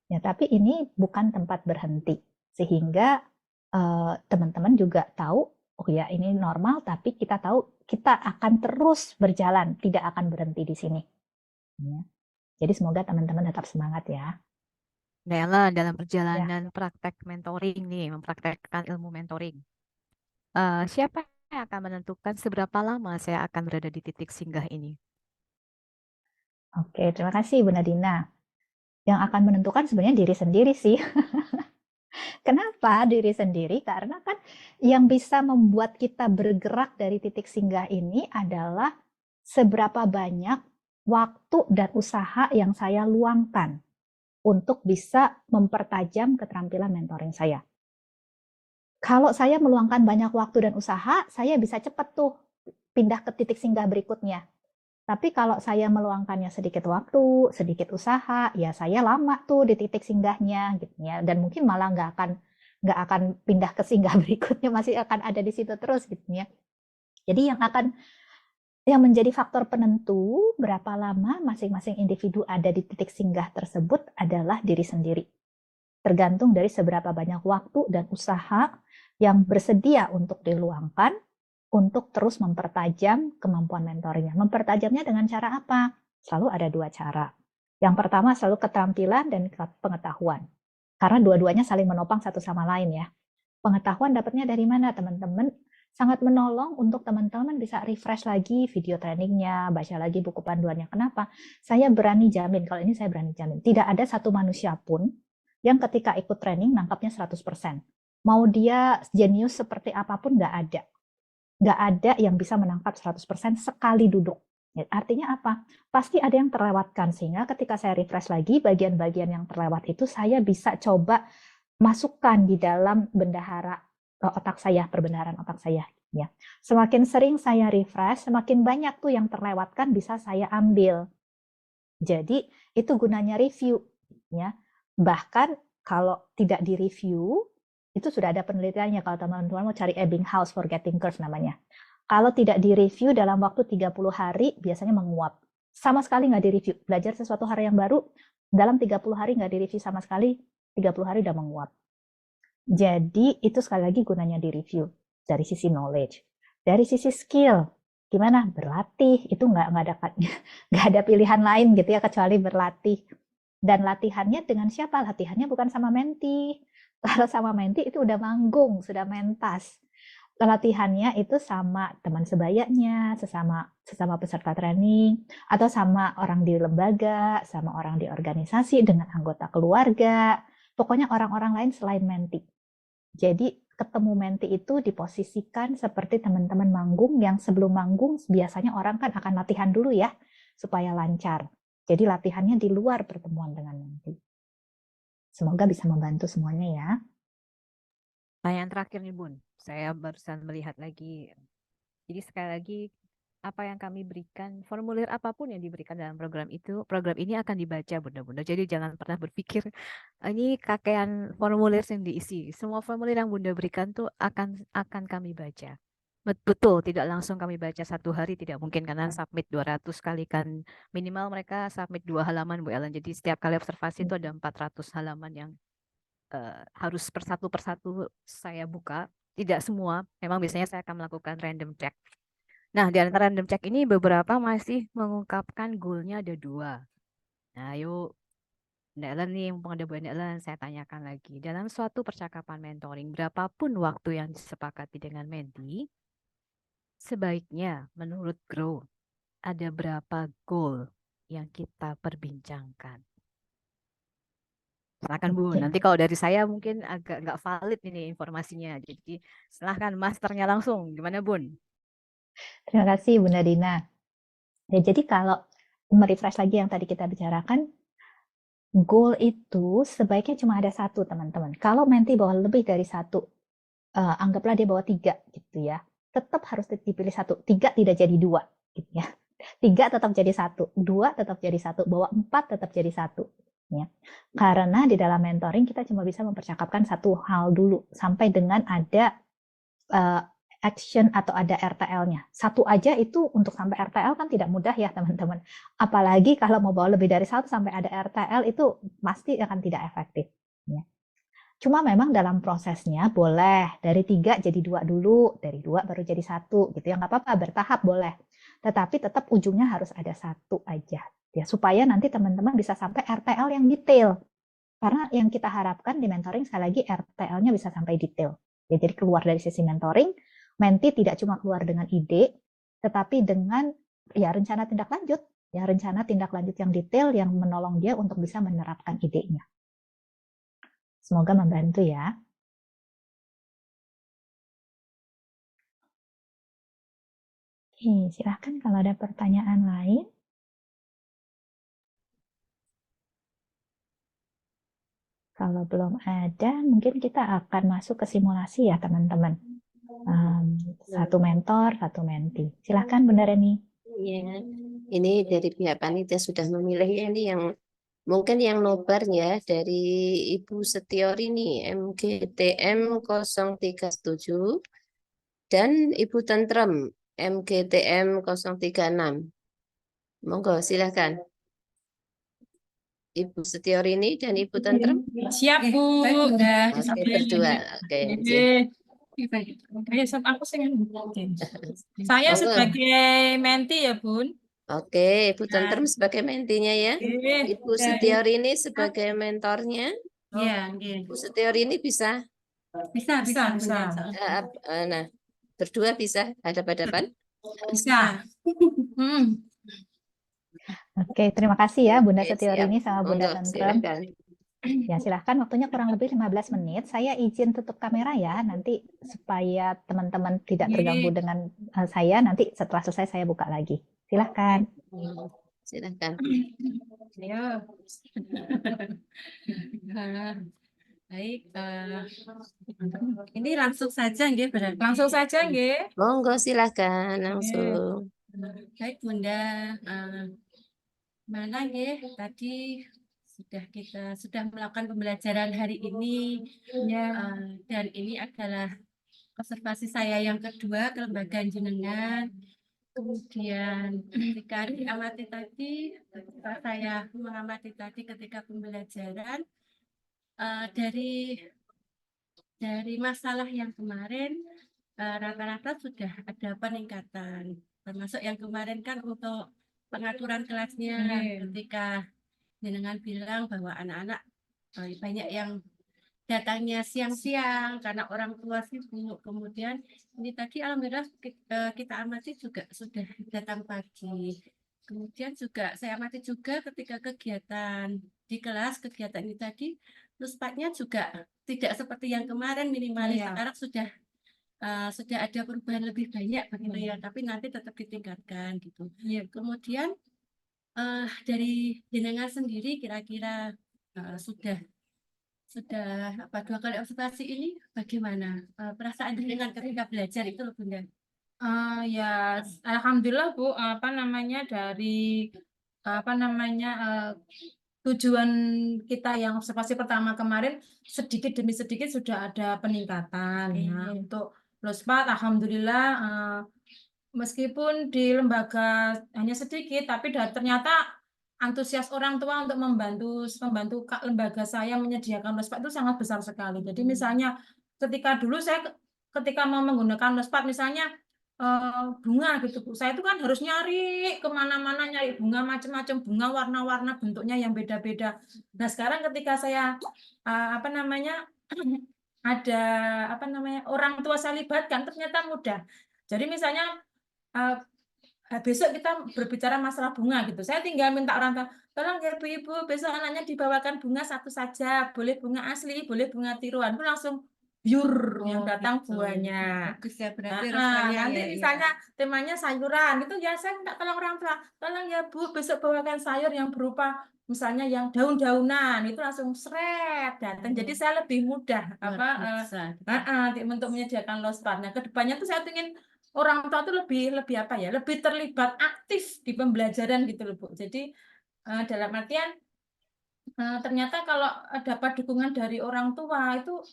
tapi ini bukan tempat berhenti. Sehingga teman-teman juga tahu, oh ya ini normal, tapi kita tahu kita akan terus berjalan, tidak akan berhenti di sini. Ya. Jadi semoga teman-teman tetap semangat ya. Nela, dalam perjalanan praktek mentoring nih, mempraktekkan ilmu mentoring, siapa yang akan menentukan seberapa lama saya akan berada di titik singgah ini? Oke, terima kasih Bu Nadina. Yang akan menentukan sebenarnya diri sendiri sih. Kenapa diri sendiri? Karena kan yang bisa membuat kita bergerak dari titik singgah ini adalah seberapa banyak waktu dan usaha yang saya luangkan untuk bisa mempertajam keterampilan mentoring saya. Kalau saya meluangkan banyak waktu dan usaha, saya bisa cepat tuh pindah ke titik singgah berikutnya. Tapi kalau saya meluangkannya sedikit waktu, sedikit usaha, ya saya lama tuh di titik singgahnya, gitu ya. Dan mungkin malah nggak akan pindah ke singgah berikutnya, masih akan ada di situ terus, gitu ya. Jadi yang menjadi faktor penentu berapa lama masing-masing individu ada di titik singgah tersebut adalah diri sendiri. Tergantung dari seberapa banyak waktu dan usaha yang bersedia untuk diluangkan untuk terus mempertajam kemampuan mentoringnya. Mempertajamnya dengan cara apa? Selalu ada dua cara. Yang pertama selalu keterampilan dan pengetahuan. Karena dua-duanya saling menopang satu sama lain ya. Pengetahuan dapatnya dari mana teman-teman? Sangat menolong untuk teman-teman bisa refresh lagi video trainingnya, baca lagi buku panduannya. Kenapa? Saya berani jamin, kalau ini saya berani jamin, tidak ada satu manusia pun yang ketika ikut training nangkapnya 100%. Mau dia jenius seperti apapun nggak ada. Nggak ada yang bisa menangkap 100% sekali duduk. Artinya apa? Pasti ada yang terlewatkan, sehingga ketika saya refresh lagi, bagian-bagian yang terlewat itu saya bisa coba masukkan di dalam bendahara otak saya, perbendaharaan otak saya. Ya. Semakin sering saya refresh, semakin banyak tuh yang terlewatkan bisa saya ambil. Jadi itu gunanya review. Ya. Bahkan kalau tidak direview, itu sudah ada penelitiannya kalau teman-teman mau cari Ebbinghaus Forgetting Curve namanya. Kalau tidak direview dalam waktu 30 hari, biasanya menguap. Sama sekali nggak direview. Belajar sesuatu hari yang baru, dalam 30 hari nggak direview sama sekali, 30 hari udah menguap. Jadi itu sekali lagi gunanya direview dari sisi knowledge. Dari sisi skill, gimana? Berlatih, itu nggak ada pilihan lain gitu ya, kecuali berlatih. Dan latihannya dengan siapa? Latihannya bukan sama menti. Kalau sama menti itu udah manggung, sudah mentas. Latihannya itu sama teman sebayanya, sesama peserta training, atau sama orang di lembaga, sama orang di organisasi, dengan anggota keluarga, pokoknya orang-orang lain selain menti. Jadi ketemu menti itu diposisikan seperti teman-teman manggung, yang sebelum manggung biasanya orang kan akan latihan dulu ya, supaya lancar. Jadi latihannya di luar pertemuan dengan menti. Semoga bisa membantu semuanya ya. Pertanyaan terakhir nih Bun, saya barusan melihat lagi. Jadi sekali lagi, apa yang kami berikan, formulir apapun yang diberikan dalam program itu, program ini akan dibaca Bunda-Bunda. Jadi jangan pernah berpikir, ini kakean formulir yang diisi. Semua formulir yang Bunda berikan tuh akan kami baca. Betul, tidak langsung kami baca satu hari, tidak mungkin karena submit 200 kali kan. Minimal mereka submit 2 halaman Bu Ellen. Jadi setiap kali observasi itu ada 400 halaman yang harus persatu saya buka. Tidak semua, memang biasanya saya akan melakukan random check. Nah, di antara random check ini beberapa masih mengungkapkan goalnya ada 2. Nah, yuk, Mbak Ellen nih, mumpung ada Bu Ellen, saya tanyakan lagi. Dalam suatu percakapan mentoring, berapapun waktu yang disepakati dengan menti, sebaiknya menurut Grow, ada berapa goal yang kita perbincangkan? Silakan Bu, nanti kalau dari saya mungkin agak nggak valid ini informasinya. Jadi silahkan masternya langsung. Gimana Bun? Terima kasih Bunda Dina. Ya, jadi kalau merefresh lagi yang tadi kita bicarakan, goal itu sebaiknya cuma ada satu teman-teman. Kalau menti bawa lebih dari satu, anggaplah dia bawa 3 gitu ya. Tetap harus dipilih satu. 3 tidak jadi 2 gitu ya. 3 tetap jadi 1, 2 tetap jadi 1, bawa 4 tetap jadi 1. Ya. Karena di dalam mentoring kita cuma bisa mempercakapkan satu hal dulu sampai dengan ada action atau ada RTL-nya. Satu aja itu untuk sampai RTL kan tidak mudah ya teman-teman. Apalagi kalau mau bawa lebih dari 1 sampai ada RTL itu pasti akan tidak efektif. Ya. Cuma memang dalam prosesnya boleh dari 3 jadi 2 dulu, dari 2 baru jadi 1 gitu ya, nggak apa-apa, bertahap boleh. Tetapi tetap ujungnya harus ada 1 aja. Ya, supaya nanti teman-teman bisa sampai RTL yang detail. Karena yang kita harapkan di mentoring sekali lagi RTL-nya bisa sampai detail. Ya, jadi keluar dari sisi mentoring, menti tidak cuma keluar dengan ide, tetapi dengan ya rencana tindak lanjut. Ya, rencana tindak lanjut yang detail yang menolong dia untuk bisa menerapkan idenya. Semoga membantu ya. Oke, silahkan kalau ada pertanyaan lain. Kalau belum ada, mungkin kita akan masuk ke simulasi ya teman-teman. Satu mentor, satu menti. Silahkan Bunda Reni. Ya, ini dari pihak panitia sudah memilih ya, ini yang mungkin yang nobar ya dari Ibu Setiori ini MGTM 037 dan Ibu Tentrem MGTM 036. Monggo silahkan. Ibu Setiori ini dan Ibu Tentrem. Siap, Bu. Oke, berdua. Oke. Aku Saya Monggo. sebagai menti ya, Bun. Oke, Ibu Tentrem sebagai mentinya ya. Oke. Ibu Setiori ini sebagai mentornya. Iya, Ibu Setiori ini bisa. Bisa. Nah, berdua bisa hadap-hadapan. Bisa. Oke, terima kasih ya Bunda Oke, Setiori siap. ini sama Bunda Monggo, Tentrem. silakan. Ya, silahkan waktunya kurang lebih 15 menit. Saya izin tutup kamera ya, nanti supaya teman-teman tidak terganggu dengan saya. Nanti setelah selesai saya buka lagi. Silahkan. Silakan. Ayo. Baik, ini langsung saja nggih, berarti. Langsung saja nggih. Monggo silakan Oke. langsung. Baik Bunda, mana nggih tadi sudah melakukan pembelajaran hari ini. Ya. Dan ini adalah observasi saya yang kedua ke lembaga jenengan. Kemudian ketika diamati tadi, ketika saya mengamati tadi ketika pembelajaran dari masalah yang kemarin rata-rata sudah ada peningkatan. Termasuk yang kemarin kan untuk pengaturan kelasnya ketika jenengan bilang bahwa anak-anak banyak yang datangnya siang-siang karena orang tua sibuk. Kemudian ini tadi alhamdulillah kita amati juga sudah datang pagi. Kemudian juga saya amati juga ketika kegiatan di kelas, kegiatan ini tadi, luspatnya juga tidak seperti yang kemarin minimalis. Sekarang sudah ada perubahan lebih banyak begitu ya, tapi nanti tetap ditingkatkan gitu. Kemudian dari jenengan sendiri kira-kira sudah 2 kali observasi ini bagaimana perasaan jenengan ketika belajar itu loh Bunda? Ya, alhamdulillah Bu, dari tujuan kita yang observasi pertama kemarin sedikit demi sedikit sudah ada peningkatan. Nah, untuk LOSPAT, alhamdulillah meskipun di lembaga hanya sedikit, tapi ternyata antusias orang tua untuk membantu lembaga saya menyediakan LOSPAT itu sangat besar sekali. Jadi misalnya ketika mau menggunakan LOSPAT misalnya bunga gitu Bu, saya itu kan harus nyari kemana-mana, nyari bunga macam-macam, bunga warna-warna bentuknya yang beda-beda. Nah sekarang ketika saya ada orang tua saya libatkan, ternyata mudah. Jadi misalnya besok kita berbicara masalah bunga gitu, saya tinggal minta orang tua, tolong ya Bu Ibu, besok anaknya dibawakan bunga satu saja, boleh bunga asli, boleh bunga tiruan, itu langsung biur yang datang gitu. buahnya. Bagus ya berarti rasanya Nanti misalnya temanya sayuran gitu ya, saya minta tolong orang tua, tolong ya Bu besok bawakan sayur yang berupa misalnya yang daun-daunan, itu langsung seret datang. Jadi saya lebih mudah untuk menyediakan LOSPAT. Nah kedepannya tuh saya ingin orang tua tuh lebih terlibat aktif di pembelajaran gitu loh Bu. Jadi dalam artian ternyata kalau dapat dukungan dari orang tua itu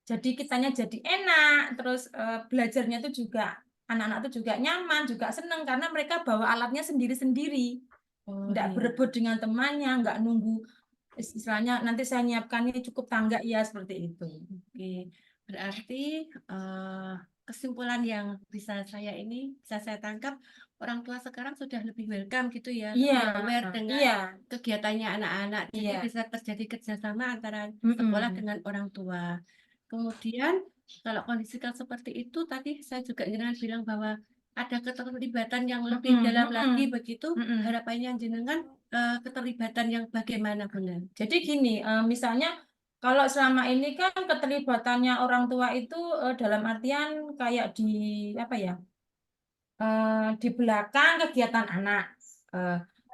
jadi kitanya jadi enak, terus belajarnya itu juga anak-anak itu juga nyaman, juga senang karena mereka bawa alatnya sendiri-sendiri, nggak berebut dengan temannya, nggak nunggu istilahnya nanti saya nyiapkan ini cukup tangga ya seperti itu. Oke, berarti kesimpulan yang bisa saya tangkap, orang tua sekarang sudah lebih welcome gitu ya, lebih aware dengan kegiatannya anak-anak, jadi bisa terjadi kerjasama antara sekolah dengan orang tua. Kemudian kalau kondisi seperti itu tadi saya juga bilang bahwa ada keterlibatan yang lebih dalam lagi begitu, harapannya jenengan keterlibatan yang bagaimana Bunda? Jadi gini, misalnya kalau selama ini kan keterlibatannya orang tua itu dalam artian kayak di belakang kegiatan anak.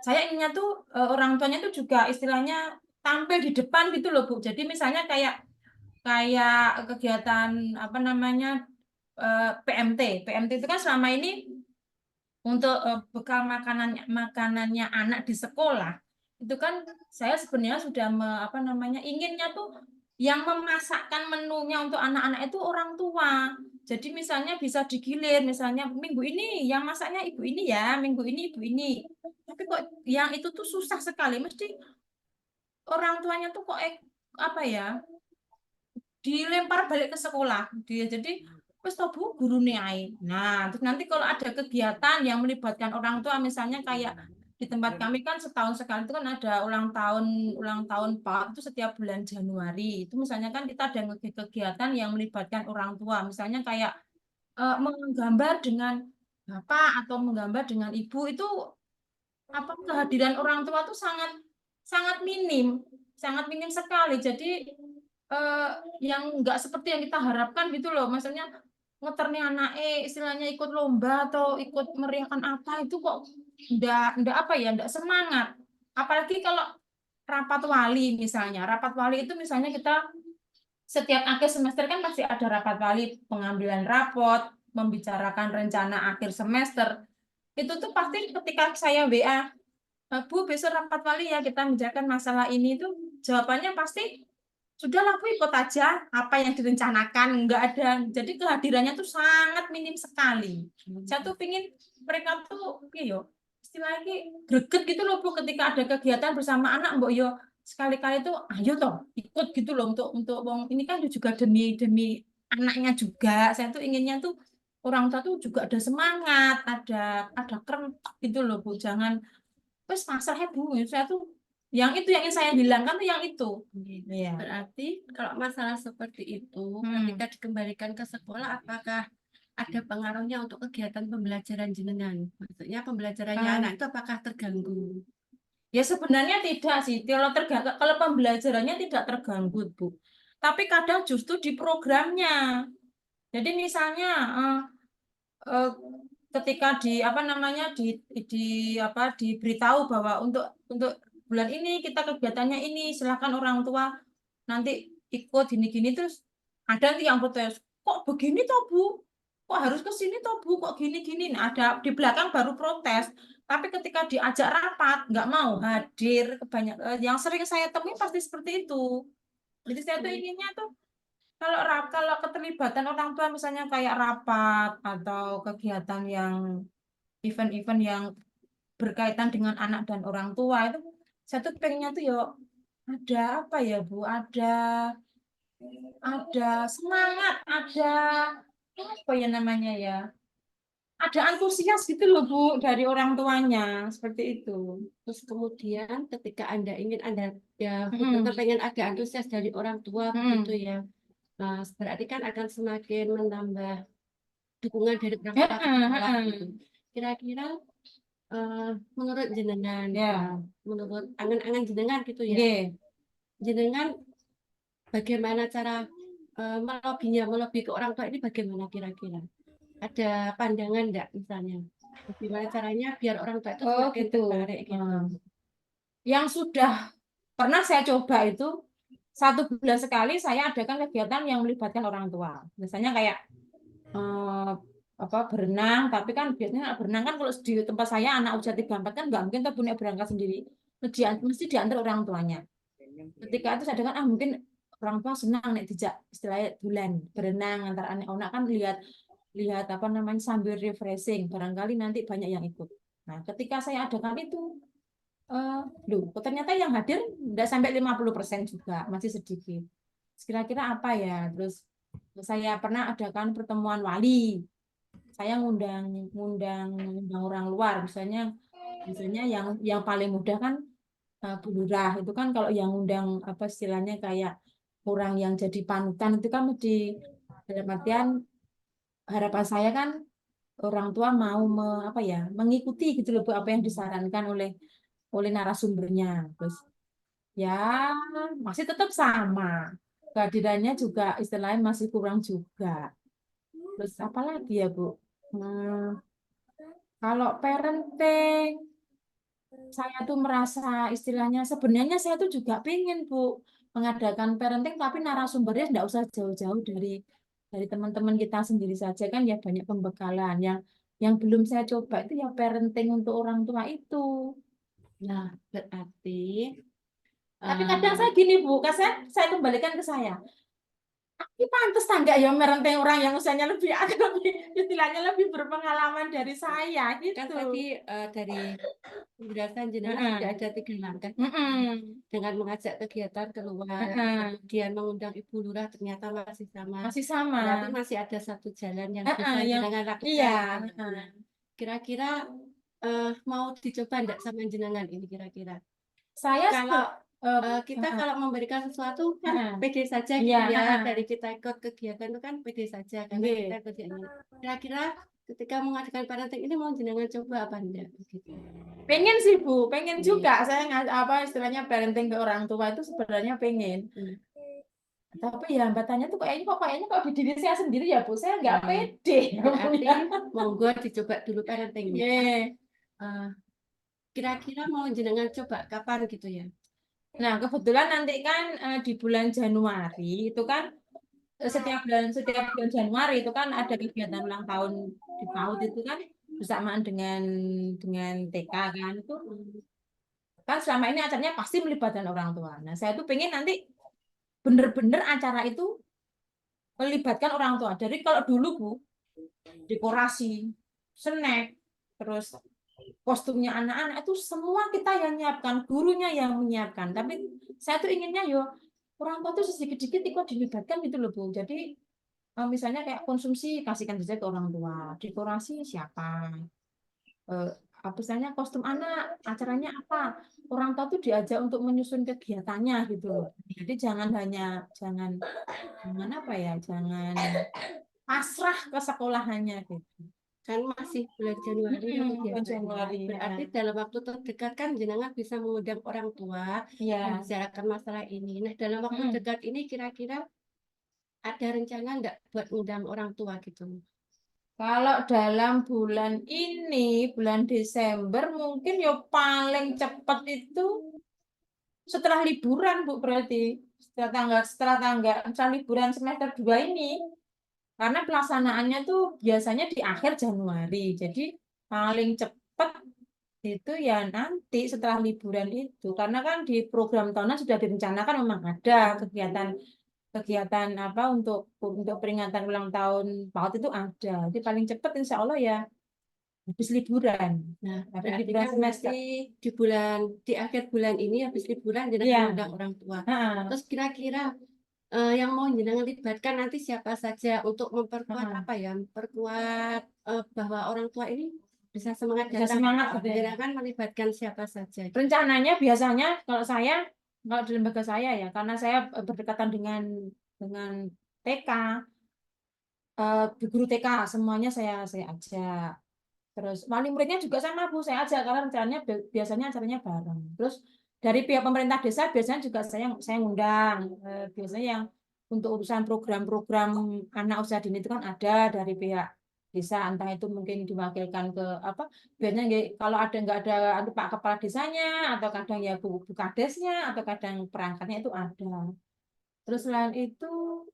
Saya inginnya tuh orang tuanya tuh juga istilahnya tampil di depan gitu loh Bu. Jadi misalnya kayak kegiatan PMT itu kan selama ini untuk bekal makanannya anak di sekolah itu kan saya sebenarnya sudah inginnya tuh yang memasakkan menunya untuk anak-anak itu orang tua. Jadi misalnya bisa digilir, misalnya minggu ini yang masaknya ibu ini ya, minggu ini ibu ini. Tapi kok yang itu tuh susah sekali, mesti orang tuanya tuh kok dilempar balik ke sekolah. Jadi wis to Bu, gurune ae. Nah, terus nanti kalau ada kegiatan yang melibatkan orang tua misalnya kayak di tempat kami kan setahun sekali itu kan ada ulang tahun PAUD itu setiap bulan Januari. Itu misalnya kan kita ada kegiatan yang melibatkan orang tua, misalnya kayak menggambar dengan bapak atau menggambar dengan ibu itu kehadiran orang tua itu sangat minim sekali. Jadi yang enggak seperti yang kita harapkan gitu loh, maksudnya ngeternya anaknya istilahnya ikut lomba atau ikut meriahkan apa itu kok enggak semangat. Apalagi kalau rapat wali itu misalnya kita setiap akhir semester kan pasti ada rapat wali, pengambilan rapot, membicarakan rencana akhir semester. Itu tuh pasti ketika saya WA, Bu, besok rapat wali ya, kita membicarakan masalah ini, tuh jawabannya pasti sudahlah Bu, ikut aja apa yang direncanakan, nggak ada. Jadi kehadirannya tuh sangat minim sekali. Saya tuh pingin mereka tuh yo istilahnya greget gitu loh Bu, ketika ada kegiatan bersama anak Mbok yo sekali-kali tuh ayo toh ikut gitu loh, untuk wong ini kan juga demi anaknya juga. Saya tuh inginnya tuh orang tua tuh juga ada semangat, ada kerentak gitu loh Bu. Jangan wes masalahnya Bu, saya tuh yang itu yang ingin saya hilangkan tuh yang itu. Iya. Berarti kalau masalah seperti itu, ketika dikembalikan ke sekolah, apakah ada pengaruhnya untuk kegiatan pembelajaran jenengan? Maksudnya pembelajarannya anak itu apakah terganggu? Ya sebenarnya tidak sih, kalau pembelajarannya tidak terganggu Bu. Tapi kadang justru di programnya. Jadi misalnya eh, ketika diberitahu bahwa untuk bulan ini kita kegiatannya ini, silakan orang tua nanti ikut gini-gini, terus ada nanti yang protes, kok begini toh Bu? Kok harus ke sini toh Bu? Kok gini-gini? Nah, ada di belakang baru protes. Tapi ketika diajak rapat nggak mau hadir, yang sering saya temui pasti seperti itu. Jadi saya tuh inginnya tuh kalau keterlibatan orang tua misalnya kayak rapat atau kegiatan yang event-event yang berkaitan dengan anak dan orang tua itu, saya tuh pengennya tuh ada apa ya Bu, ada semangat, ada apa ya namanya ya, ada antusias gitu loh Bu dari orang tuanya, seperti itu. Terus kemudian ketika Anda betul-betul pengen ada antusias dari orang tua begitu ya. Nah, berarti kan akan semakin menambah dukungan dari orang tua ke sekolah gitu. Kira-kira menurut jenengan, menurut angan-angan jenengan gitu ya. Jenengan bagaimana cara melobi ke orang tua ini, bagaimana kira-kira? Ada pandangan enggak misalnya? Bagaimana caranya biar orang tua itu semakin tertarik gitu? Yang sudah pernah saya coba itu 1 bulan sekali saya adakan kegiatan yang melibatkan orang tua. Biasanya kayak berenang, tapi kan biasanya berenang kan kalau di tempat saya anak usia 3-4 kan nggak mungkin tuh punya berangkat sendiri, mesti diantar orang tuanya. Ketika itu saya dengar mungkin orang tua senang nih dijak istilahnya bulan berenang antar anak-anak, kan lihat apa namanya sambil refreshing, barangkali nanti banyak yang ikut. Nah, ketika saya adakan itu ternyata yang hadir tidak sampai 50% juga, masih sedikit. Kira-kira apa ya? Terus saya pernah adakan pertemuan wali. Saya ngundang orang luar, misalnya yang paling mudah kan Bu Lurah itu kan, kalau yang undang apa istilahnya kayak orang yang jadi panutan itu kan dalam artian harapan saya kan orang tua mau mengikuti gitu loh Bu, apa yang disarankan oleh narasumbernya. Terus ya masih tetap sama, kehadirannya juga istilahnya masih kurang juga. Terus apa lagi ya Bu, kalau parenting saya tuh merasa istilahnya sebenarnya saya tuh juga pengen Bu mengadakan parenting, tapi narasumbernya tidak usah jauh-jauh dari teman-teman kita sendiri saja kan ya, banyak pembekalan yang belum saya coba itu ya parenting untuk orang tua itu. Nah, berarti Tapi kadang saya gini Bu, saya kembalikan ke saya. Ini pantas enggak ya merenting orang yang usianya lebih istilahnya lebih berpengalaman dari saya gitu. Kan tadi dari penjelasan jenengan sudah ada 3 langkah. Dengan mengajak kegiatan keluar, kemudian mengundang Ibu Lurah, ternyata masih sama. Berarti masih ada 1 jalan yang bisa jenengan lakukan. Iya. Kira-kira mau dicoba enggak sama jenengan ini kira-kira? Saya kita kalau memberikan sesuatu kan pede saja gitu ya, dari kita ikut kegiatan itu kan pede saja karena kita kerjanya. Kira-kira ketika mengadakan parenting ini mau jenengan coba apa enggak gitu? Pengen sih Bu, pengen juga saya istilahnya parenting ke orang tua itu sebenarnya pengen. Tapi ya hambatannya tuh kayaknya kok di diri saya sendiri ya Bu, saya nggak pede. Berarti monggo dicoba dulu parentingnya. Kira-kira mau jenengan coba kapan gitu ya? Nah, kebetulan nanti kan di bulan Januari itu kan setiap bulan Januari itu kan ada kegiatan ulang tahun di PAUD itu kan bersamaan dengan TK kan itu kan selama ini acaranya pasti melibatkan orang tua. Nah, saya tuh pengen nanti bener-bener acara itu melibatkan orang tua. Jadi kalau dulu Bu, dekorasi, snack, terus kostumnya anak-anak itu semua kita yang nyiapkan, gurunya yang menyiapkan. Tapi saya tuh inginnya yo orang tua tuh sedikit-sedikit ikut dilibatkan gitu loh Bu. Jadi misalnya kayak konsumsi kasihkan saja ke orang tua, dekorasi siapa, apa misalnya kostum anak, acaranya apa, orang tua tuh diajak untuk menyusun kegiatannya gitu loh. Jadi jangan apa ya, jangan pasrah ke sekolahannya gitu. Kan masih bulan Januari ya Bu, Bulan biasanya. Januari, ya. Berarti dalam waktu terdekat kan jenengan bisa mengundang orang tua Ya. membicarakan masalah ini. Nah, dalam waktu dekat ini kira-kira ada rencana enggak buat undang orang tua gitu? Kalau dalam bulan ini, bulan Desember, mungkin ya paling cepat itu setelah liburan, Bu, berarti. Setelah liburan semester 2 ini. Karena pelaksanaannya tuh biasanya di akhir Januari. Jadi paling cepat itu ya nanti setelah liburan itu. Karena kan di program tahunan sudah direncanakan memang ada kegiatan apa untuk peringatan ulang tahun PAUD itu ada. Jadi paling cepat insya Allah ya habis liburan. Nah, habis berarti liburan kan semester. nanti di akhir bulan ini habis liburan Iya. jenengan undang orang tua. Ha-ha. Terus kira-kira yang mau jenengan libatkan nanti siapa saja untuk memperkuat apa ya? Memperkuat bahwa orang tua ini bisa semangat Bisa datang. semangat gitu ya. Jenengan melibatkan siapa saja? Rencananya biasanya kalau di lembaga saya ya, karena saya berdekatan dengan TK, guru TK semuanya saya ajak. Terus wali muridnya juga sama Bu, saya ajak karena rencananya biasanya acaranya bareng. Terus dari pihak pemerintah desa biasanya juga saya ngundang. Biasanya yang untuk urusan program-program anak usia dini itu kan ada dari pihak desa, entah itu mungkin diwakilkan ke apa, biasanya kalau nggak ada Pak Kepala Desanya, atau kadang ya Bu Kadesnya, atau kadang perangkatnya itu ada. Terus selain itu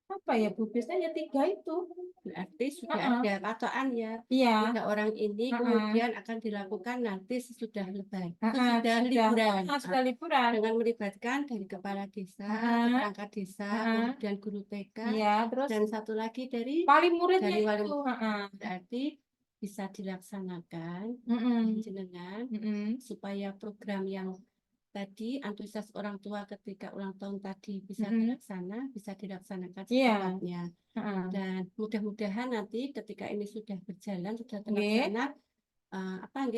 apa ya Bu, biasanya 3 itu. Berarti sudah Ha-ha. ada patokan ya. Iya. 3 orang ini Ha-ha. kemudian akan dilakukan nanti sesudah lebaran. Ha-ha, Sudah liburan. sudah liburan. Dengan melibatkan dari kepala desa, Ha-ha. perangkat desa, Ha-ha. kemudian guru TK, Iya, terus dan satu lagi dari wali muridnya dari wali itu. Ha-ha. berarti bisa dilaksanakan Mm-mm. jenengan Mm-mm. supaya program yang tadi antusias orang tua ketika ulang tahun tadi bisa dilaksanakan Iya. secepatnya. Ha-ha. Dan mudah-mudahan nanti ketika ini sudah berjalan, sudah Nggih. terlaksana,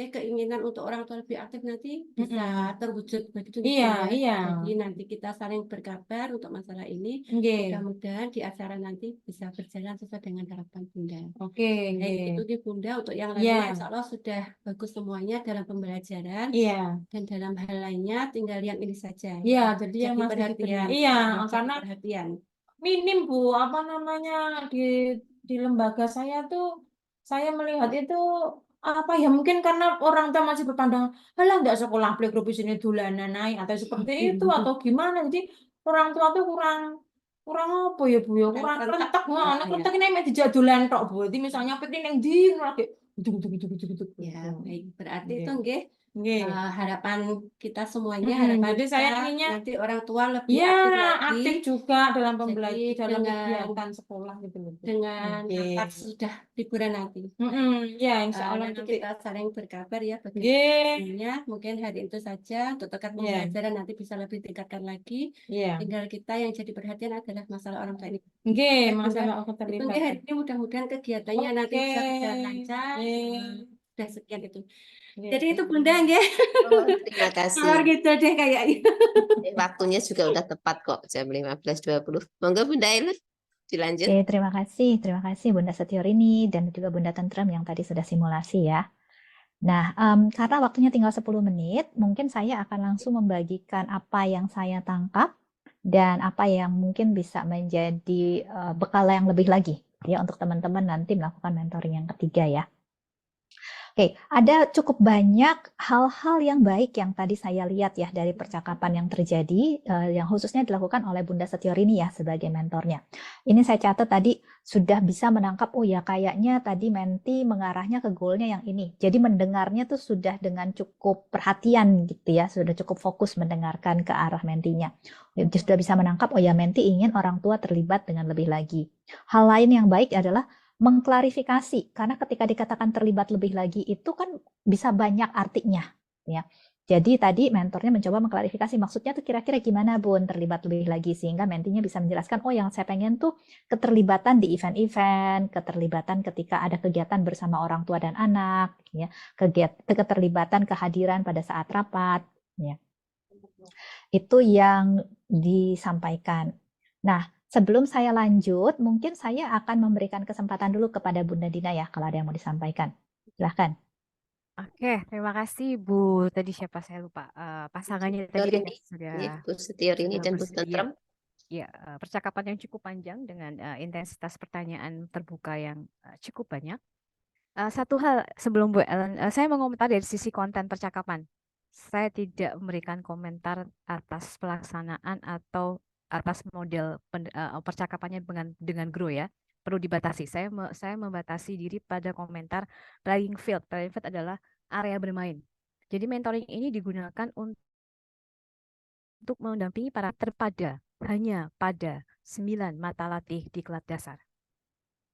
keinginan untuk orang tua lebih aktif nanti bisa terwujud begitu gitu Iya, ya. iya. Jadi nanti kita saling berkabar untuk masalah ini. Nggih. Mudah-mudahan di acara nanti bisa berjalan sesuai dengan harapan Bunda. Oke, Baik, nggih. itu di Bunda. Untuk yang Iya. lainnya insya Allah sudah bagus semuanya dalam pembelajaran. Iya. Dan dalam hal lainnya tinggal yang ini saja. Iya, jadi yang Jadi masih perhatian. Iya, Jadi karena perhatian. minim Bu, apa namanya di lembaga saya tuh saya melihat itu apa ya, mungkin karena orang tua masih berpandangan halah nggak sekolah playgroup di sini dolanan naik atau seperti itu atau gimana, jadi orang tua tuh kurang apa ya Bu ya, kurang rentek. Rentek ini mek dijadolan tok Bu, jadi misalnya penting yang di lagi gitu. Ya, baik. Berarti Nggih. itu nggih Nggih. harapan kita semuanya, harapan Jadi saya kita inginnya nanti orang tua lebih ya aktif lagi. aktif juga dalam Jadi pembelajaran, dalam dengan kegiatan sekolah gitu loh Bu. dengan Nggih. pas sudah liburan nanti. Ya, insya Allah Nanti nanti. kita saling berkabar ya Nggih. bagaimana. Mungkin hari itu saja untuk terkait Iya. pembelajaran nanti bisa lebih tingkatkan lagi. Iya. Tinggal kita yang jadi perhatian adalah masalah orang tua ini. Nggih, Ya, masalah aku itu terlibat. nggih, hari ini mudah-mudahan kegiatannya nanti bisa berjalan lancar. Nggih. Sudah sekian itu. Nggih. Jadi itu Bunda nggih. Oh, terima kasih. Keluar gitu deh kayaknya. Waktunya juga udah tepat kok, jam 15.20. Monggo Bunda Ella, dilanjut. Oke, terima kasih Bunda Setiorini dan juga Bunda Tentrem yang tadi sudah simulasi ya. Nah, karena waktunya tinggal 10 menit, mungkin saya akan langsung membagikan apa yang saya tangkap dan apa yang mungkin bisa menjadi bekal yang lebih lagi ya untuk teman-teman nanti melakukan mentoring yang ketiga ya. Oke, ada cukup banyak hal-hal yang baik yang tadi saya lihat ya dari percakapan yang terjadi, yang khususnya dilakukan oleh Bunda Setiorini ya sebagai mentornya. Ini saya catat tadi sudah bisa menangkap, oh ya kayaknya tadi menti mengarahnya ke goalnya yang ini. Jadi mendengarnya tuh sudah dengan cukup perhatian gitu ya, sudah cukup fokus mendengarkan ke arah mentinya. Sudah bisa menangkap, oh ya menti ingin orang tua terlibat dengan lebih lagi. Hal lain yang baik adalah mengklarifikasi, karena ketika dikatakan terlibat lebih lagi itu kan bisa banyak artinya ya. Jadi tadi mentornya mencoba mengklarifikasi maksudnya tuh kira-kira gimana Bun terlibat lebih lagi, sehingga mentinya bisa menjelaskan, oh yang saya pengen tuh keterlibatan di event-event, keterlibatan ketika ada kegiatan bersama orang tua dan anak ya, keterlibatan kehadiran pada saat rapat ya. Itu yang disampaikan. Nah, sebelum saya lanjut, mungkin saya akan memberikan kesempatan dulu kepada Bunda Dina ya, kalau ada yang mau disampaikan. Silahkan. Oke, terima kasih Bu. Tadi siapa saya lupa. Pasangannya tadi kan Setiorini, sudah Bu Setiorini dan Bu bersedia. Tentrem. Ya, percakapan yang cukup panjang dengan intensitas pertanyaan terbuka yang cukup banyak. Satu hal sebelum Bu Ellen, saya mau komentar dari sisi konten percakapan. Saya tidak memberikan komentar atas pelaksanaan atau atas model percakapannya dengan Grow ya. Perlu dibatasi. Saya membatasi diri pada komentar playing field. Playing field adalah area bermain. Jadi mentoring ini digunakan untuk mendampingi para terpada hanya pada 9 mata latih di kelas dasar.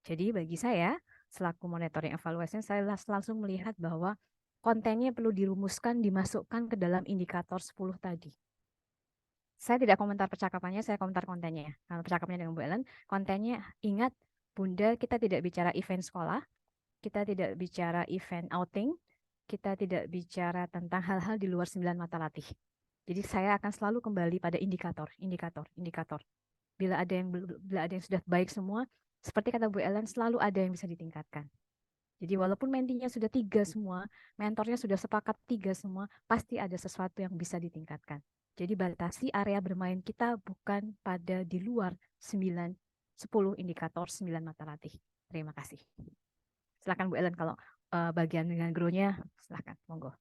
Jadi bagi saya, selaku monitoring evaluation, saya langsung melihat bahwa kontennya perlu dirumuskan, dimasukkan ke dalam indikator 10 tadi. Saya tidak komentar percakapannya, saya komentar kontennya. Kalau percakapannya dengan Bu Ellen, kontennya ingat, Bunda, kita tidak bicara event sekolah, kita tidak bicara event outing, kita tidak bicara tentang hal-hal di luar 9 mata latih. Jadi saya akan selalu kembali pada indikator. Bila ada yang sudah baik semua, seperti kata Bu Ellen, selalu ada yang bisa ditingkatkan. Jadi walaupun mentinya sudah 3 semua, mentornya sudah sepakat 3 semua, pasti ada sesuatu yang bisa ditingkatkan. Jadi batasi area bermain kita bukan pada di luar 10 indikator 9 mata latih. Terima kasih. Silakan Bu Ellen kalau bagian dengan grow-nya, silakan, monggo.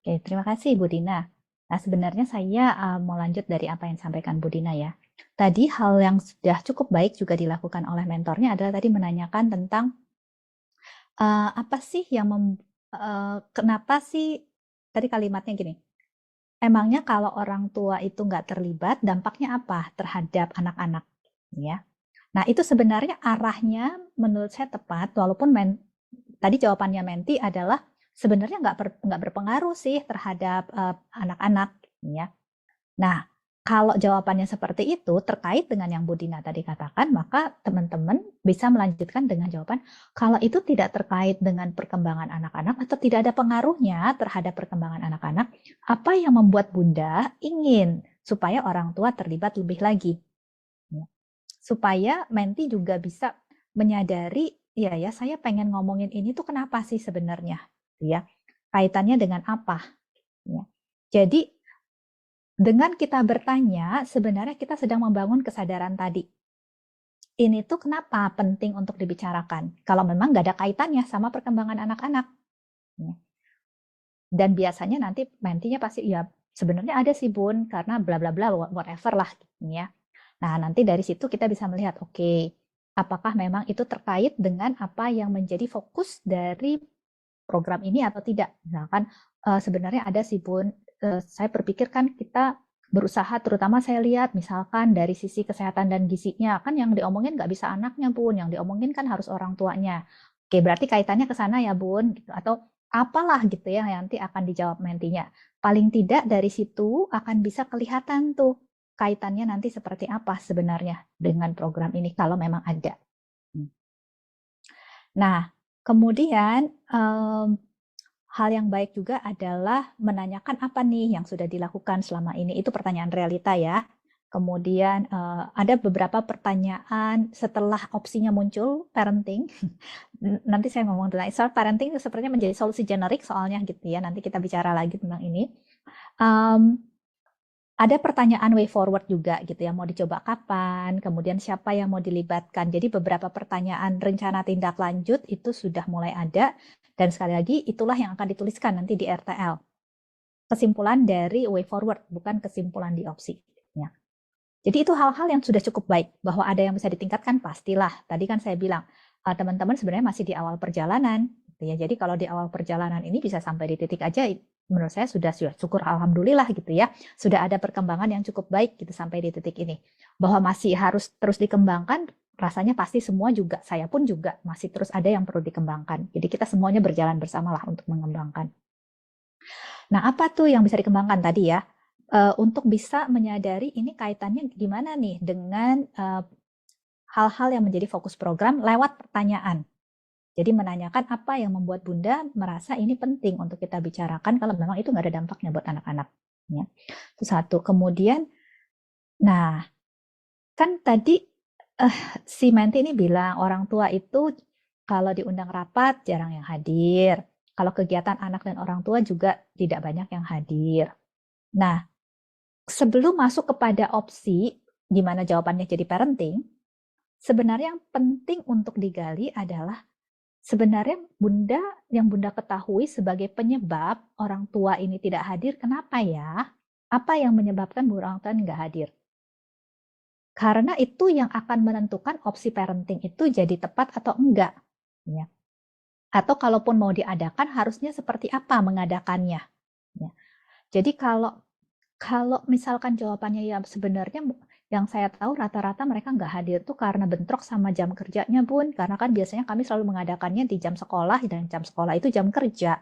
Oke, terima kasih Bu Dina. Nah, sebenarnya saya mau lanjut dari apa yang disampaikan Bu Dina ya. Tadi hal yang sudah cukup baik juga dilakukan oleh mentornya adalah tadi menanyakan tentang apa sih yang kenapa sih tadi kalimatnya gini, emangnya kalau orang tua itu nggak terlibat, dampaknya apa terhadap anak-anak? Ya. Nah, itu sebenarnya arahnya menurut saya tepat, walaupun tadi jawabannya Menti adalah sebenarnya nggak berpengaruh sih terhadap anak-anak. Ya. Nah, kalau jawabannya seperti itu, terkait dengan yang Bu Dina tadi katakan, maka teman-teman bisa melanjutkan dengan jawaban, kalau itu tidak terkait dengan perkembangan anak-anak atau tidak ada pengaruhnya terhadap perkembangan anak-anak, apa yang membuat Bunda ingin supaya orang tua terlibat lebih lagi? Supaya Menti juga bisa menyadari, ya saya pengen ngomongin ini tuh kenapa sih sebenarnya? Ya, kaitannya dengan apa? Ya. Jadi, dengan kita bertanya, sebenarnya kita sedang membangun kesadaran tadi. Ini tuh kenapa penting untuk dibicarakan? Kalau memang nggak ada kaitannya sama perkembangan anak-anak. Dan biasanya nanti mentinya pasti, ya sebenarnya ada sih Bun, karena bla bla bla, whatever lah. Ya. Nah, nanti dari situ kita bisa melihat, oke, apakah memang itu terkait dengan apa yang menjadi fokus dari program ini atau tidak. Misalkan sebenarnya ada sih Bun, saya berpikir kan kita berusaha, terutama saya lihat misalkan dari sisi kesehatan dan gizinya, kan yang diomongin nggak bisa anaknya Bun, yang diomongin kan harus orang tuanya. Oke, berarti kaitannya ke sana ya Bun, gitu. Atau apalah gitu ya nanti akan dijawab mentinya. Paling tidak dari situ akan bisa kelihatan tuh kaitannya nanti seperti apa sebenarnya dengan program ini kalau memang ada. Nah, kemudian hal yang baik juga adalah menanyakan apa nih yang sudah dilakukan selama ini. Itu pertanyaan realita ya. Kemudian ada beberapa pertanyaan setelah opsinya muncul, parenting. Nanti saya ngomong tentang soal parenting, sepertinya menjadi solusi generik soalnya gitu ya. Nanti kita bicara lagi tentang ini. Ada pertanyaan way forward juga gitu ya, mau dicoba kapan, kemudian siapa yang mau dilibatkan. Jadi beberapa pertanyaan rencana tindak lanjut itu sudah mulai ada Dan sekali lagi, itulah yang akan dituliskan nanti di RTL. Kesimpulan dari way forward, bukan kesimpulan di opsi. Ya. Jadi itu hal-hal yang sudah cukup baik. Bahwa ada yang bisa ditingkatkan, pastilah. Tadi kan saya bilang, teman-teman sebenarnya masih di awal perjalanan. Gitu ya. Jadi kalau di awal perjalanan ini bisa sampai di titik aja, menurut saya sudah syukur alhamdulillah gitu ya. Sudah ada perkembangan yang cukup baik gitu sampai di titik ini. Bahwa masih harus terus dikembangkan, rasanya pasti semua juga, saya pun juga masih terus ada yang perlu dikembangkan. Jadi kita semuanya berjalan bersamalah untuk mengembangkan. Nah, apa tuh yang bisa dikembangkan tadi ya? Untuk bisa menyadari ini kaitannya gimana nih dengan hal-hal yang menjadi fokus program lewat pertanyaan. Jadi menanyakan apa yang membuat Bunda merasa ini penting untuk kita bicarakan kalau memang itu nggak ada dampaknya buat anak-anak. Ya. Itu satu. Kemudian, nah kan tadi si Menti ini bilang orang tua itu kalau diundang rapat jarang yang hadir. Kalau kegiatan anak dan orang tua juga tidak banyak yang hadir. Nah, sebelum masuk kepada opsi di mana jawabannya jadi parenting, sebenarnya yang penting untuk digali adalah sebenarnya yang Bunda ketahui sebagai penyebab orang tua ini tidak hadir, kenapa ya? Apa yang menyebabkan orang tua nggak hadir? Karena itu yang akan menentukan opsi parenting itu jadi tepat atau enggak. Ya. Atau kalaupun mau diadakan, harusnya seperti apa mengadakannya. Ya. Jadi kalau misalkan jawabannya ya sebenarnya yang saya tahu rata-rata mereka nggak hadir tuh karena bentrok sama jam kerjanya Bun, karena kan biasanya kami selalu mengadakannya di jam sekolah dan jam sekolah itu jam kerja.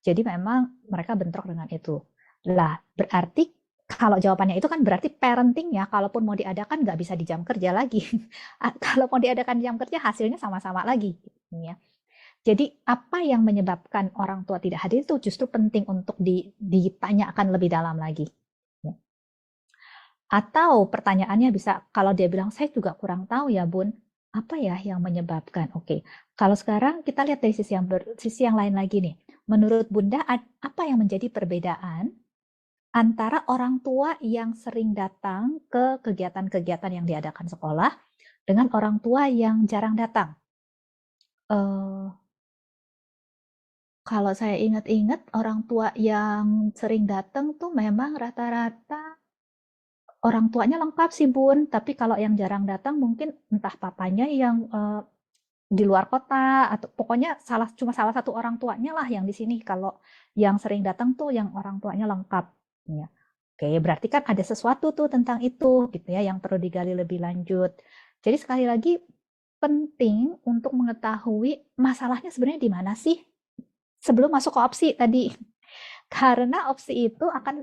Jadi memang mereka bentrok dengan itu. Lah berarti kalau jawabannya itu kan berarti parenting ya, kalaupun mau diadakan nggak bisa di jam kerja lagi. Kalau mau diadakan di jam kerja hasilnya sama-sama lagi. Ya. Jadi apa yang menyebabkan orang tua tidak hadir itu justru penting untuk ditanyakan lebih dalam lagi. Atau pertanyaannya bisa, kalau dia bilang, saya juga kurang tahu ya Bun, apa ya yang menyebabkan? Oke, kalau sekarang kita lihat dari sisi yang lain lagi nih. Menurut Bunda, apa yang menjadi perbedaan antara orang tua yang sering datang ke kegiatan-kegiatan yang diadakan sekolah dengan orang tua yang jarang datang? Kalau saya ingat-ingat, orang tua yang sering datang tuh memang rata-rata orang tuanya lengkap sih Bun, tapi kalau yang jarang datang mungkin entah papanya yang di luar kota atau pokoknya cuma salah satu orang tuanya lah yang di sini. Kalau yang sering datang tuh yang orang tuanya lengkap. Ya. Oke, berarti kan ada sesuatu tuh tentang itu gitu ya yang perlu digali lebih lanjut. Jadi sekali lagi penting untuk mengetahui masalahnya sebenarnya di mana sih sebelum masuk ke opsi tadi. Karena opsi itu akan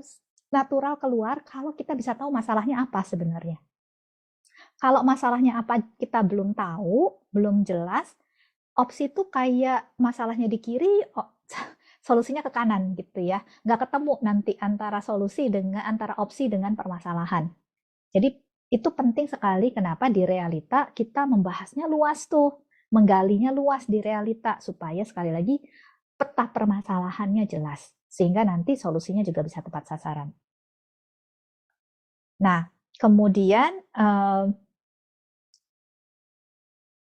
natural keluar kalau kita bisa tahu masalahnya apa sebenarnya. Kalau masalahnya apa kita belum tahu, belum jelas, opsi itu kayak masalahnya di kiri, solusinya ke kanan gitu ya. Nggak ketemu nanti antara opsi dengan permasalahan. Jadi itu penting sekali kenapa di realita kita membahasnya luas tuh, menggalinya luas di realita supaya sekali lagi peta permasalahannya jelas. Sehingga nanti solusinya juga bisa tepat sasaran. Nah, kemudian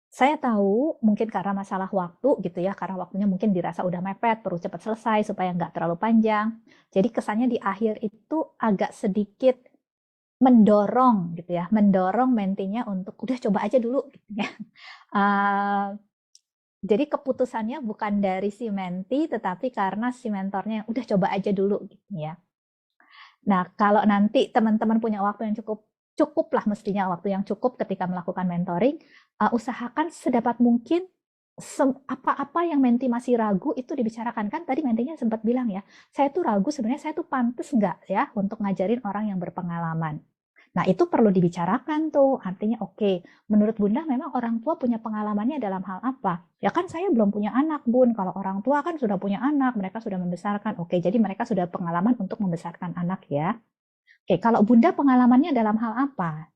saya tahu mungkin karena masalah waktu gitu ya, karena waktunya mungkin dirasa udah mepet, perlu cepat selesai supaya nggak terlalu panjang. Jadi kesannya di akhir itu agak sedikit mendorong gitu ya, mendorong mentinya untuk udah coba aja dulu gitu ya. Jadi keputusannya bukan dari si menti, tetapi karena si mentornya yang udah coba aja dulu gitu ya. Nah, kalau nanti teman-teman punya waktu yang cukup lah mestinya waktu yang cukup ketika melakukan mentoring, usahakan sedapat mungkin apa-apa yang menti masih ragu itu dibicarakan. Kan tadi mentinya sempat bilang ya, saya tuh ragu sebenarnya saya tuh pantas nggak ya untuk ngajarin orang yang berpengalaman. Nah, itu perlu dibicarakan tuh. Artinya oke, menurut Bunda memang orang tua punya pengalamannya dalam hal apa? Ya kan saya belum punya anak, Bun. Kalau orang tua kan sudah punya anak, mereka sudah membesarkan. Oke, jadi mereka sudah pengalaman untuk membesarkan anak ya. Oke, kalau Bunda pengalamannya dalam hal apa?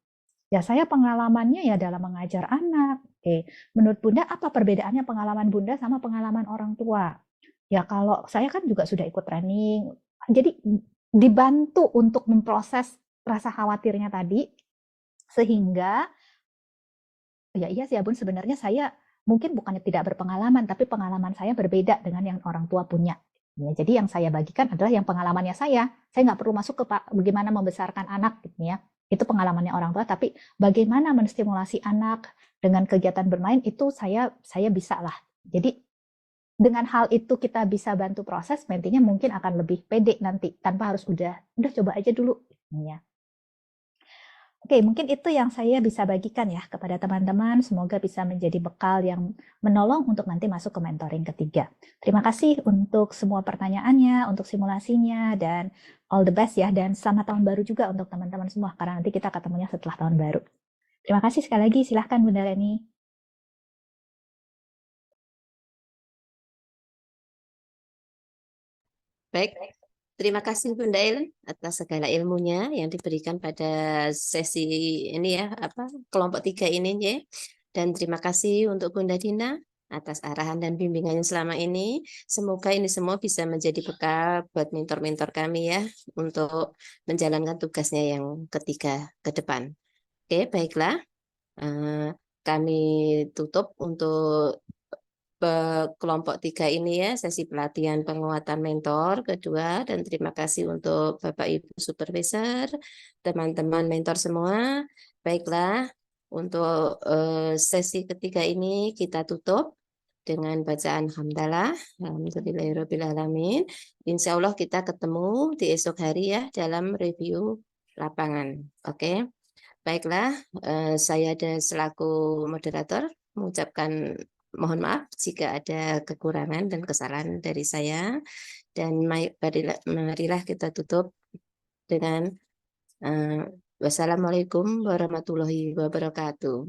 Ya saya pengalamannya ya dalam mengajar anak. Oke, menurut Bunda apa perbedaannya pengalaman Bunda sama pengalaman orang tua? Ya kalau saya kan juga sudah ikut training. Jadi dibantu untuk memproses rasa khawatirnya tadi, sehingga ya iya sih ya Bun, sebenarnya saya mungkin bukannya tidak berpengalaman, tapi pengalaman saya berbeda dengan yang orang tua punya. Ya, jadi yang saya bagikan adalah yang pengalamannya saya. Saya nggak perlu masuk ke bagaimana membesarkan anak, gitu ya. Itu pengalamannya orang tua, tapi bagaimana menstimulasi anak dengan kegiatan bermain itu saya bisa lah. Jadi dengan hal itu kita bisa bantu proses, mentinya mungkin akan lebih pede nanti tanpa harus udah coba aja dulu, ya. Oke, mungkin itu yang saya bisa bagikan ya kepada teman-teman. Semoga bisa menjadi bekal yang menolong untuk nanti masuk ke mentoring ketiga. Terima kasih untuk semua pertanyaannya, untuk simulasinya, dan all the best ya. Dan selamat tahun baru juga untuk teman-teman semua, karena nanti kita ketemunya setelah tahun baru. Terima kasih sekali lagi. Silahkan Bunda Leni. Baik, terima kasih Bunda Ellen atas segala ilmunya yang diberikan pada sesi ini ya, kelompok 3 ini ya. Dan terima kasih untuk Bunda Dina atas arahan dan bimbingannya selama ini. Semoga ini semua bisa menjadi bekal buat mentor-mentor kami ya untuk menjalankan tugasnya yang ketiga ke depan. Oke, baiklah. Kami tutup untuk kelompok 3 ini ya, sesi pelatihan penguatan mentor kedua, dan terima kasih untuk Bapak Ibu Supervisor, teman-teman mentor semua. Baiklah, untuk sesi ketiga ini kita tutup dengan bacaan hamdalah, alhamdulillahirrahmanirrahim. Insya Allah kita ketemu di esok hari ya dalam review lapangan. Oke, baiklah, saya ada selaku moderator mengucapkan mohon maaf jika ada kekurangan dan kesalahan dari saya. Dan marilah kita tutup dengan wassalamualaikum warahmatullahi wabarakatuh.